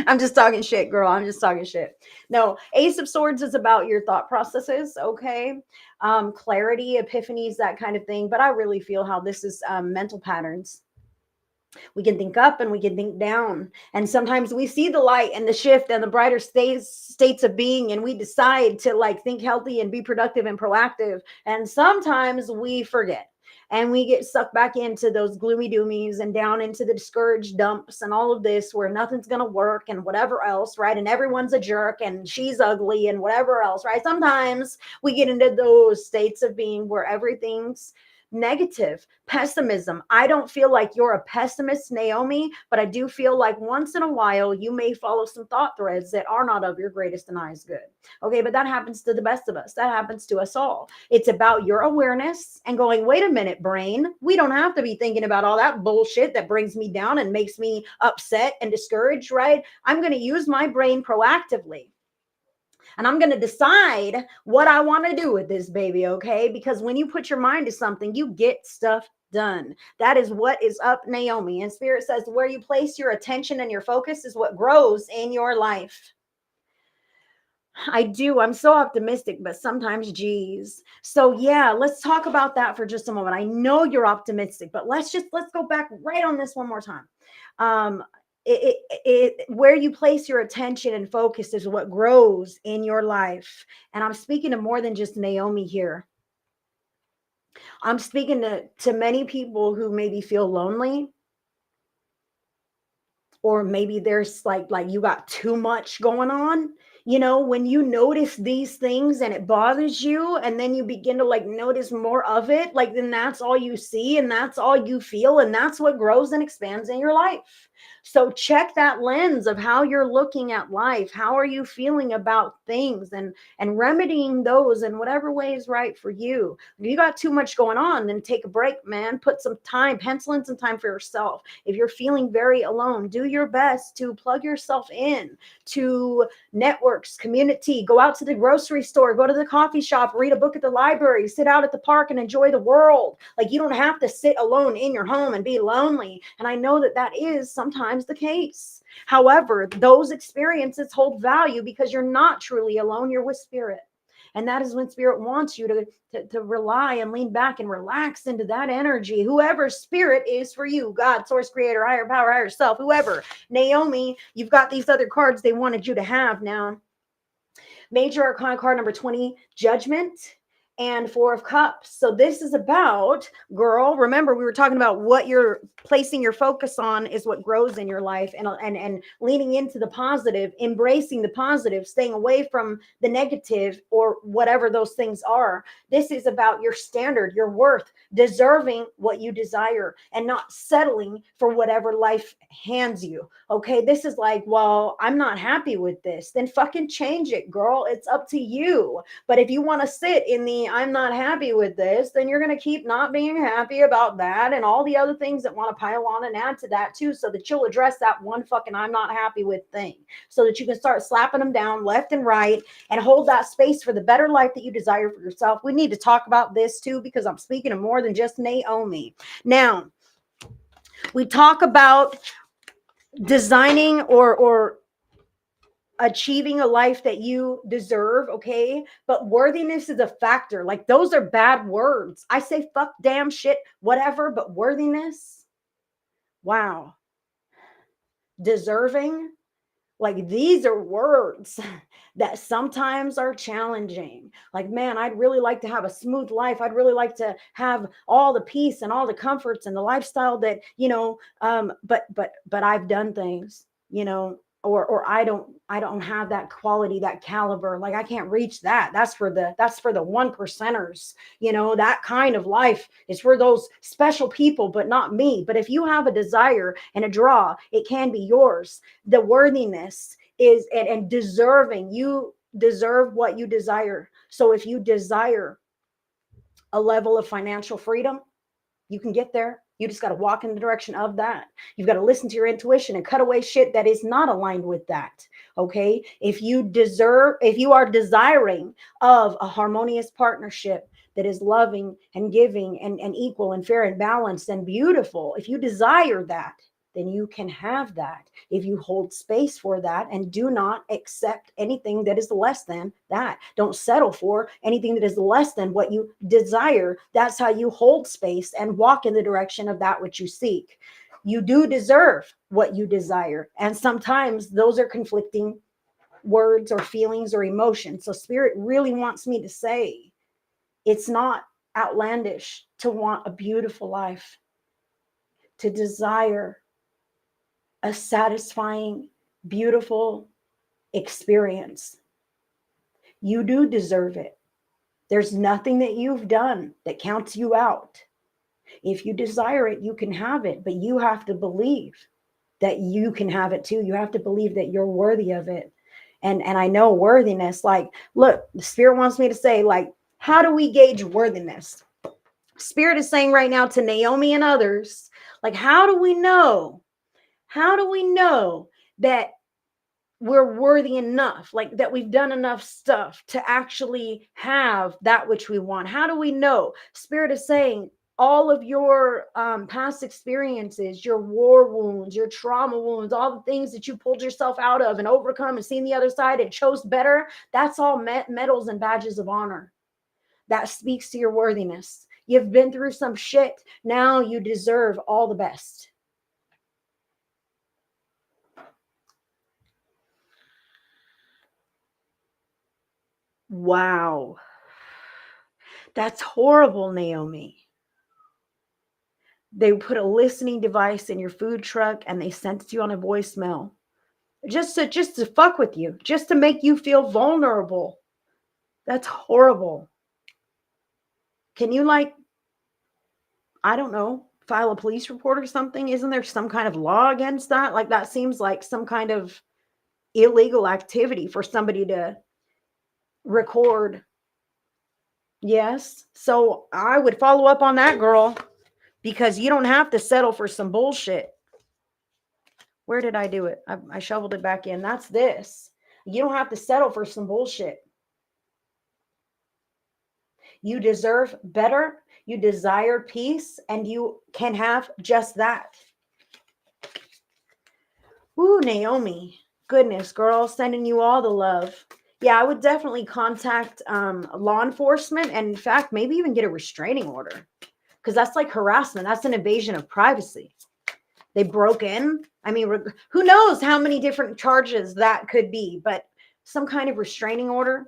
I'm just talking shit, girl. I'm just talking shit. No, Ace of Swords is about your thought processes, okay? Clarity, epiphanies, that kind of thing. But I really feel how this is mental patterns. We can think up and we can think down. And sometimes we see the light and the shift and the brighter states of being, and we decide to like think healthy and be productive and proactive. And sometimes we forget and we get sucked back into those gloomy doomies and down into the discouraged dumps and all of this where nothing's going to work and whatever else, right? And everyone's a jerk and she's ugly and whatever else, right? Sometimes we get into those states of being where everything's negative, pessimism. I don't feel like you're a pessimist, Naomi, but I do feel like once in a while you may follow some thought threads that are not of your greatest and highest good. Okay, but that happens to the best of us. That happens to us all. It's about your awareness and going, wait a minute, brain. We don't have to be thinking about all that bullshit that brings me down and makes me upset and discouraged, right? I'm going to use my brain proactively. And I'm going to decide what I want to do with this baby, okay? Because when you put your mind to something, you get stuff done. That is what is up, Naomi. And Spirit says where you place your attention and your focus is what grows in your life. I'm so optimistic, but sometimes, geez. So yeah, let's talk about that for just a moment. I know you're optimistic, but let's go back right on this one more time. Where you place your attention and focus is what grows in your life. And I'm speaking to more than just Naomi here. I'm speaking to many people who maybe feel lonely, or maybe there's like you got too much going on. You know, when you notice these things and it bothers you, and then you begin to like notice more of it, like then that's all you see and that's all you feel, and that's what grows and expands in your life. So check that lens of how you're looking at life. How are you feeling about things, and remedying those in whatever way is right for you. If you got too much going on, then take a break, man. Put some time, pencil in some time for yourself. If you're feeling very alone, do your best to plug yourself in to networks, community. Go out to the grocery store, go to the coffee shop, read a book at the library, sit out at the park and enjoy the world. Like, you don't have to sit alone in your home and be lonely. And I know that that is sometimes the case. However, those experiences hold value because you're not truly alone. You're with spirit. And that is when spirit wants you to rely and lean back and relax into that energy. Whoever spirit is for you, God, source, creator, higher power, higher self, whoever. Naomi, you've got these other cards they wanted you to have now. Major Arcana card number 20, Judgment, and Four of Cups. So this is about, girl, remember we were talking about what you're placing your focus on is what grows in your life, and leaning into the positive, embracing the positive, staying away from the negative or whatever those things are. This is about your standard, your worth, deserving what you desire and not settling for whatever life hands you. Okay, this is like, well, I'm not happy with this. Then fucking change it, girl. It's up to you. But if you want to sit in the Naomi, I'm not happy with this, then you're going to keep not being happy about that and all the other things that want to pile on and add to that too, so that you'll address that one fucking I'm not happy with thing, so that you can start slapping them down left and right and hold that space for the better life that you desire for yourself. We need to talk about this too, because I'm speaking of more than just Naomi. Now, we talk about designing or achieving a life that you deserve, okay? But worthiness is a factor. Like, those are bad words. I say fuck, damn, shit, whatever, but worthiness, wow. Deserving, like, these are words that sometimes are challenging. Like, man, I'd really like to have a smooth life. I'd really like to have all the peace and all the comforts and the lifestyle that, but I've done things, or I don't have that quality, that caliber. Like, I can't reach that. That's for the one percenters. That kind of life is for those special people, but not me. But if you have a desire and a draw, it can be yours. The worthiness is and deserving. You deserve what you desire. So if you desire a level of financial freedom, you can get there. You just got to walk in the direction of that. You've got to listen to your intuition and cut away shit that is not aligned with that. Okay. If you are desiring of a harmonious partnership that is loving and giving and equal and fair and balanced and beautiful, if you desire that, then you can have that. If you hold space for that and do not accept anything that is less than that, don't settle for anything that is less than what you desire. That's how you hold space and walk in the direction of that which you seek. You do deserve what you desire. And sometimes those are conflicting words or feelings or emotions. So Spirit really wants me to say, it's not outlandish to want a beautiful life, to desire a satisfying, beautiful experience. You do deserve it. There's nothing that you've done that counts you out. If you desire it, you can have it, but you have to believe that you can have it too. You have to believe that you're worthy of it. And I know worthiness, like, look, the Spirit wants me to say, like, how do we gauge worthiness? Spirit is saying right now to Naomi and others, like, how do we know? How do we know that we're worthy enough, like that we've done enough stuff to actually have that which we want? How do we know? Spirit is saying all of your past experiences, your war wounds, your trauma wounds, all the things that you pulled yourself out of and overcome and seen the other side and chose better, that's all medals and badges of honor. That speaks to your worthiness. You've been through some shit. Now you deserve all the best. Wow. That's horrible, Naomi. They put a listening device in your food truck and they sent it to you on a voicemail. Just to fuck with you, just to make you feel vulnerable. That's horrible. Can you, like, I don't know, file a police report or something? Isn't there some kind of law against that? Like, that seems like some kind of illegal activity for somebody to record. Yes. So I would follow up on that, girl, because you don't have to settle for some bullshit. Where did I do it? I shoveled it back in. That's this. You don't have to settle for some bullshit. You deserve better. You desire peace, and you can have just that. Ooh, Naomi. Goodness, girl, sending you all the love. Yeah, I would definitely contact law enforcement, and in fact, maybe even get a restraining order, because that's like harassment. That's an invasion of privacy. They broke in. I mean, who knows how many different charges that could be, but some kind of restraining order,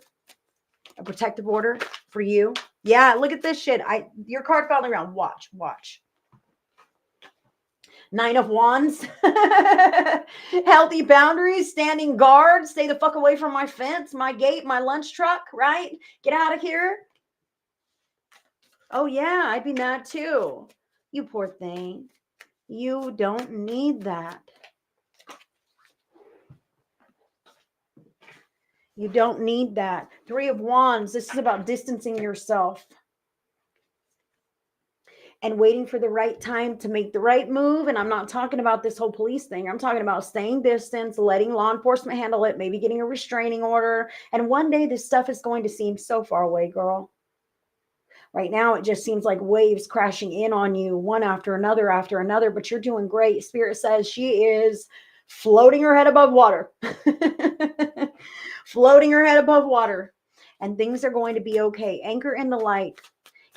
a protective order for you. Yeah, look at this shit. Your card fell around. Watch. Nine of Wands. Healthy boundaries, standing guard, stay the fuck away from my fence, my gate, my lunch truck, right? Get out of here. Oh yeah, I'd be mad too. You poor thing. You don't need that. You don't need that. Three of Wands, this is about distancing yourself and waiting for the right time to make the right move. And I'm not talking about this whole police thing. I'm talking about staying distance, letting law enforcement handle it, maybe getting a restraining order. And one day this stuff is going to seem so far away, girl. Right now, it just seems like waves crashing in on you, one after another, but you're doing great. Spirit says she is floating her head above water, floating her head above water, and things are going to be okay. Anchor in the light.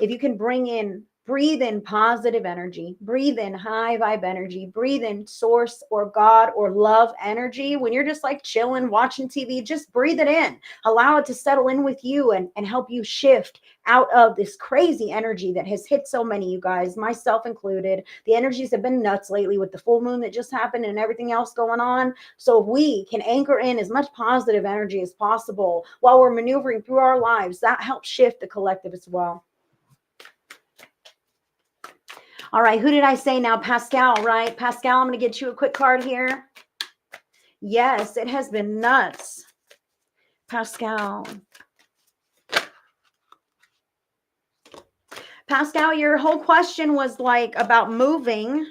If you can breathe in positive energy, breathe in high vibe energy, breathe in source or God or love energy. When you're just like chilling, watching TV, just breathe it in. Allow it to settle in with you and help you shift out of this crazy energy that has hit so many, you guys, myself included. The energies have been nuts lately with the full moon that just happened and everything else going on. So if we can anchor in as much positive energy as possible while we're maneuvering through our lives, that helps shift the collective as well. All right, who did I say now? Pascal, right? Pascal, I'm going to get you a quick card here. Yes, it has been nuts. Pascal. Pascal, your whole question was like about moving.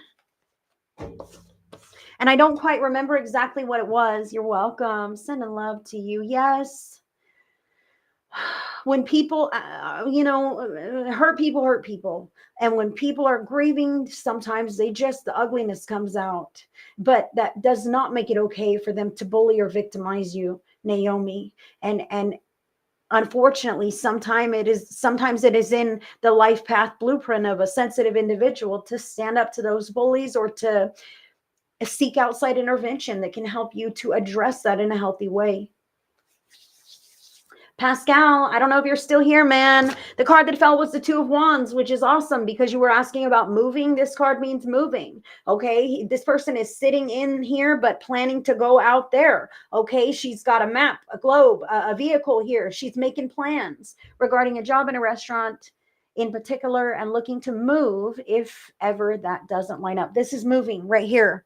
And I don't quite remember exactly what it was. You're welcome. Sending love to you. Yes. When people, hurt people. And when people are grieving, sometimes the ugliness comes out. But that does not make it okay for them to bully or victimize you, Naomi. And unfortunately, sometimes it is in the life path blueprint of a sensitive individual to stand up to those bullies or to seek outside intervention that can help you to address that in a healthy way. Pascal, I don't know if you're still here, man. The card that fell was the Two of Wands, which is awesome because you were asking about moving. This card means moving. Okay. This person is sitting in here, but planning to go out there. Okay. She's got a map, a globe, a vehicle here. She's making plans regarding a job in a restaurant in particular and looking to move if ever that doesn't line up. This is moving right here.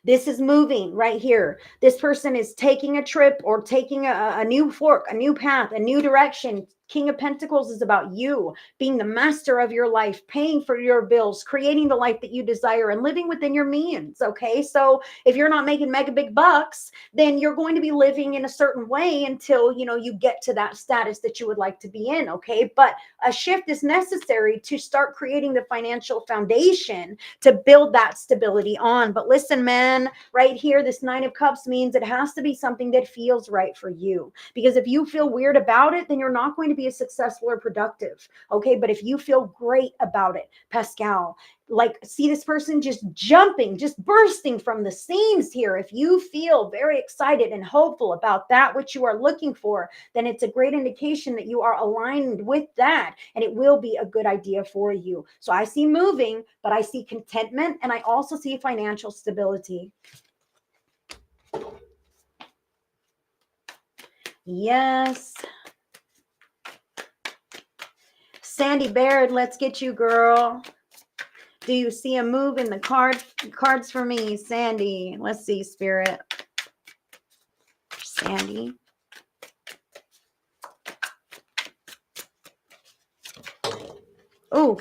This is moving right here. This person is taking a trip or taking a new fork, a new path, a new direction. King of Pentacles is about you being the master of your life, paying for your bills, creating the life that you desire and living within your means. Okay. So if you're not making mega big bucks, then you're going to be living in a certain way until, you get to that status that you would like to be in. Okay. But a shift is necessary to start creating the financial foundation to build that stability on. But listen, man, right here, this Nine of Cups means it has to be something that feels right for you. Because if you feel weird about it, then you're not going to be as successful or productive. Okay. But if you feel great about it, Pascal, like see this person just jumping, just bursting from the seams here. If you feel very excited and hopeful about that, which you are looking for, then it's a great indication that you are aligned with that and it will be a good idea for you. So I see moving, but I see contentment and I also see financial stability. Yes. Sandy Baird, let's get you, girl. Do you see a move in the cards for me, Sandy? Let's see, Spirit. Sandy. Oh.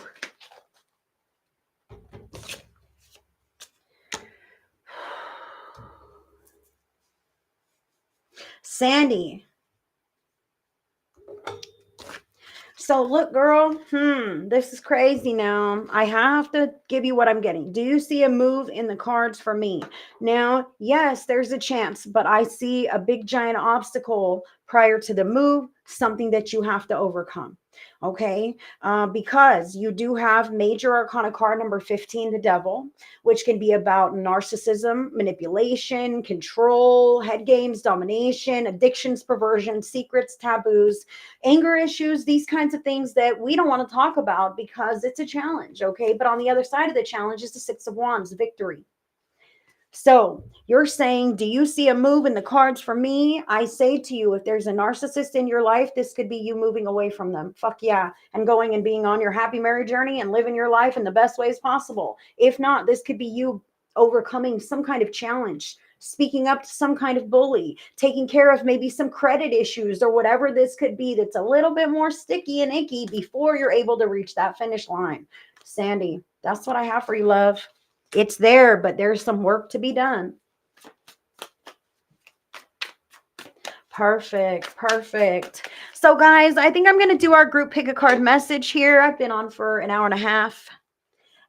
Sandy. So look, girl, this is crazy now. I have to give you what I'm getting. Do you see a move in the cards for me? Now, yes, there's a chance, but I see a big giant obstacle prior to the move, something that you have to overcome. Okay, because you do have major arcana card number 15, the devil, which can be about narcissism, manipulation, control, head games, domination, addictions, perversion, secrets, taboos, anger issues, these kinds of things that we don't want to talk about because it's a challenge. Okay, but on the other side of the challenge is the Six of Wands, victory. So you're saying, do you see a move in the cards for me? I say to you, if there's a narcissist in your life, this could be you moving away from them. Fuck yeah. And going and being on your happy married journey and living your life in the best ways possible. If not, this could be you overcoming some kind of challenge speaking up to some kind of bully, taking care of maybe some credit issues or whatever this could be that's a little bit more sticky and icky before you're able to reach that finish line. Sandy, that's what I have for you, love. It's there, but there's some work to be done. Perfect. Perfect. So guys, I think I'm going to do our group pick a card message here. I've been on for an hour and a half.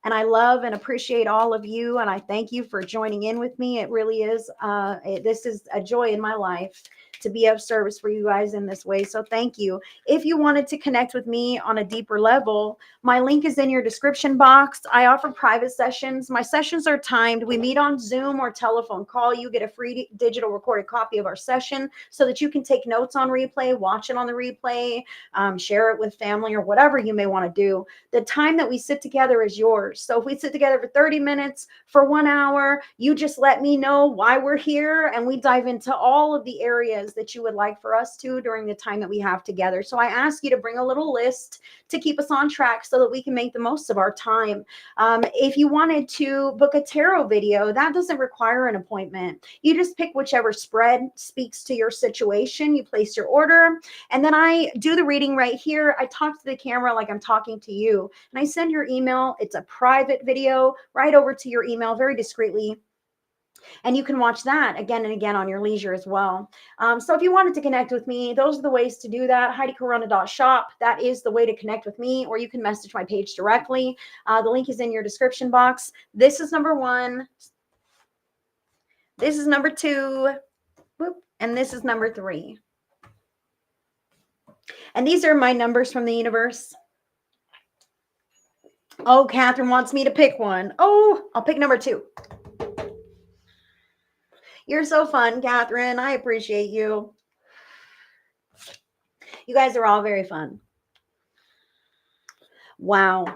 And I love and appreciate all of you. And I thank you for joining in with me. It really is. This is a joy in my life to be of service for you guys in this way. So thank you. If you wanted to connect with me on a deeper level, my link is in your description box. I offer private sessions. My sessions are timed. We meet on Zoom or telephone call. You get a free digital recorded copy of our session so that you can take notes on replay, watch it on the replay, share it with family or whatever you may want to do. The time that we sit together is yours. So if we sit together for 30 minutes, for 1 hour, you just let me know why we're here and we dive into all of the areas that you would like for us to during the time that we have together. So I ask you to bring a little list to keep us on track so that we can make the most of our time. If you wanted to book a tarot video, that doesn't require an appointment. You just pick whichever spread speaks to your situation. You place your order and then I do the reading right here. I talk to the camera like I'm talking to you and I send your email. It's a private video right over to your email very discreetly. And you can watch that again and again on your leisure as well. So if you wanted to connect with me, those are the ways to do that. HeidiCorona.shop. That is the way to connect with me, or you can message my page directly. The link is in your description box. This is number 1. This is number 2. Whoop, and this is number 3. And these are my numbers from the universe. Oh, Catherine wants me to pick one. Oh, I'll pick number 2. You're so fun, Catherine. I appreciate you. You guys are all very fun. Wow.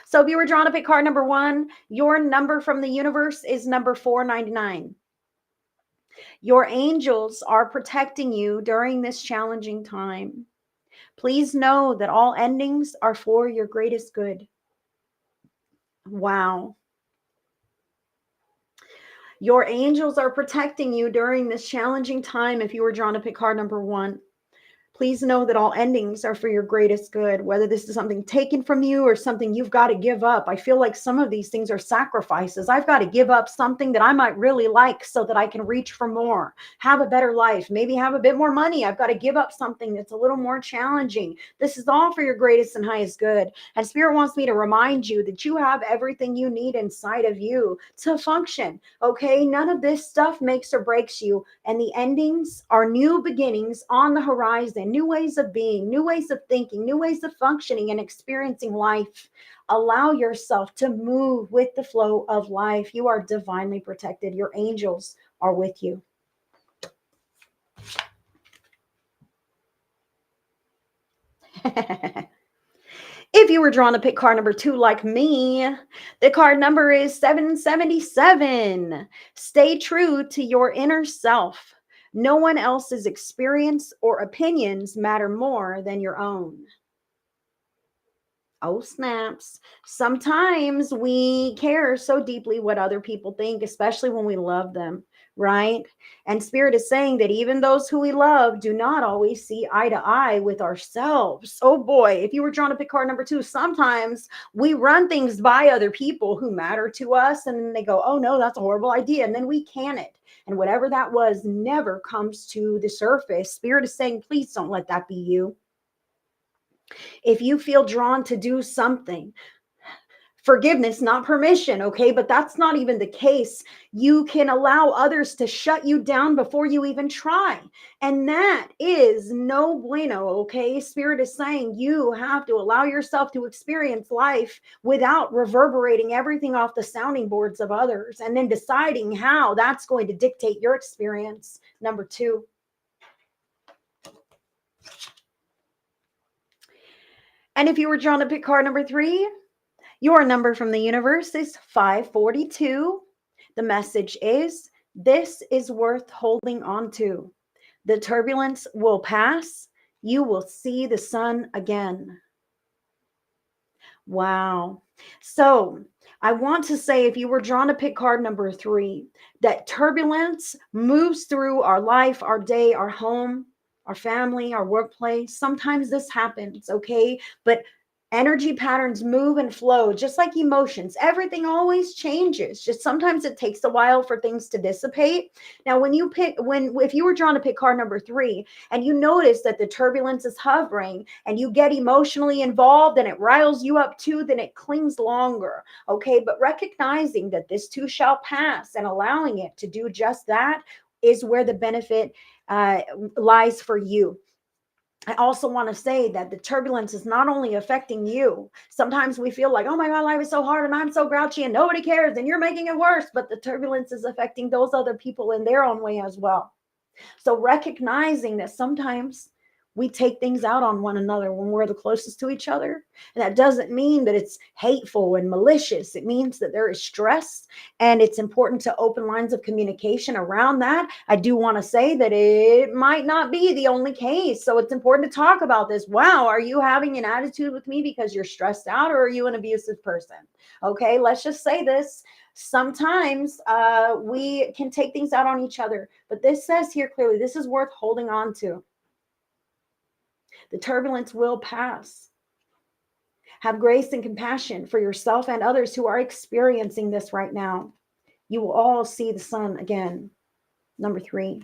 So if you were drawn to pick card number 1, your number from the universe is number 499. Your angels are protecting you during this challenging time. Please know that all endings are for your greatest good. Wow. Your angels are protecting you during this challenging time if you were drawn to pick card number 1. Please know that all endings are for your greatest good, whether this is something taken from you or something you've got to give up. I feel like some of these things are sacrifices. I've got to give up something that I might really like so that I can reach for more, have a better life, maybe have a bit more money. I've got to give up something that's a little more challenging. This is all for your greatest and highest good. And Spirit wants me to remind you that you have everything you need inside of you to function. Okay, none of this stuff makes or breaks you. And the endings are new beginnings on the horizon. New ways of being, new ways of thinking, new ways of functioning and experiencing life. Allow yourself to move with the flow of life. You are divinely protected. Your angels are with you. If you were drawn to pick card number 2 like me, the card number is 777. Stay true to your inner self. No one else's experience or opinions matter more than your own. Oh, snaps. Sometimes we care so deeply what other people think, especially when we love them, right? And Spirit is saying that even those who we love do not always see eye to eye with ourselves. Oh boy, if you were drawn to pick card number 2, sometimes we run things by other people who matter to us and then they go, oh no, that's a horrible idea. And then we can it. And whatever that was never comes to the surface. Spirit is saying, please don't let that be you. If you feel drawn to do something, forgiveness, not permission, okay? But that's not even the case. You can allow others to shut you down before you even try. And that is no bueno, okay? Spirit is saying you have to allow yourself to experience life without reverberating everything off the sounding boards of others and then deciding how that's going to dictate your experience. Number 2. And if you were drawn to pick card number 3, your number from the universe is 542. The message is, this is worth holding on to. The turbulence will pass. You will see the sun again. Wow. So I want to say, if you were drawn to pick card number 3, that turbulence moves through our life, our day, our home, our family, our workplace. Sometimes this happens, okay? But energy patterns move and flow just like emotions. Everything always changes. Just sometimes it takes a while for things to dissipate. Now, if you were drawn to pick card number 3 and you notice that the turbulence is hovering and you get emotionally involved and it riles you up too, then it clings longer. Okay. But recognizing that this too shall pass and allowing it to do just that is where the benefit lies for you. I also want to say that the turbulence is not only affecting you. Sometimes we feel like, oh my God, life is so hard and I'm so grouchy and nobody cares and you're making it worse. But the turbulence is affecting those other people in their own way as well. So recognizing that sometimes we take things out on one another when we're the closest to each other. And that doesn't mean that it's hateful and malicious. It means that there is stress and it's important to open lines of communication around that. I do want to say that it might not be the only case. So it's important to talk about this. Wow, are you having an attitude with me because you're stressed out, or are you an abusive person? Okay, let's just say this. Sometimes we can take things out on each other, but this says here clearly, this is worth holding on to. The turbulence will pass. Have grace and compassion for yourself and others who are experiencing this right now. You will all see the sun again. Number 3.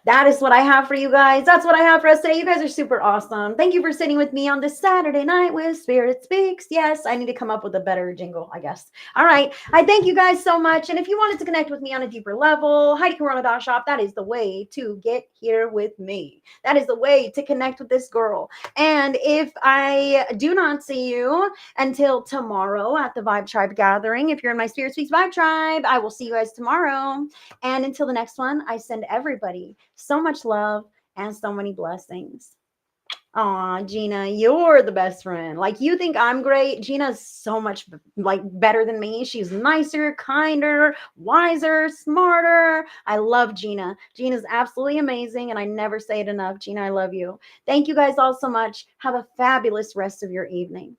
That is what I have for you guys. That's what I have for us today. You guys are super awesome. Thank you for sitting with me on this Saturday night with Spirit Speaks. Yes, I need to come up with a better jingle, I guess. All right. I thank you guys so much. And if you wanted to connect with me on a deeper level, HeidiCorona.shop, that is the way to get here with me. That is the way to connect with this girl. And if I do not see you until tomorrow at the Vibe Tribe Gathering, if you're in my Spirit Speaks Vibe Tribe, I will see you guys tomorrow. And until the next one, I send everybody so much love and so many blessings. Aw, Gina, you're the best friend. Like, you think I'm great. Gina's so much like better than me. She's nicer, kinder, wiser, smarter. I love Gina. Gina's absolutely amazing, and I never say it enough. Gina, I love you. Thank you guys all so much. Have a fabulous rest of your evening.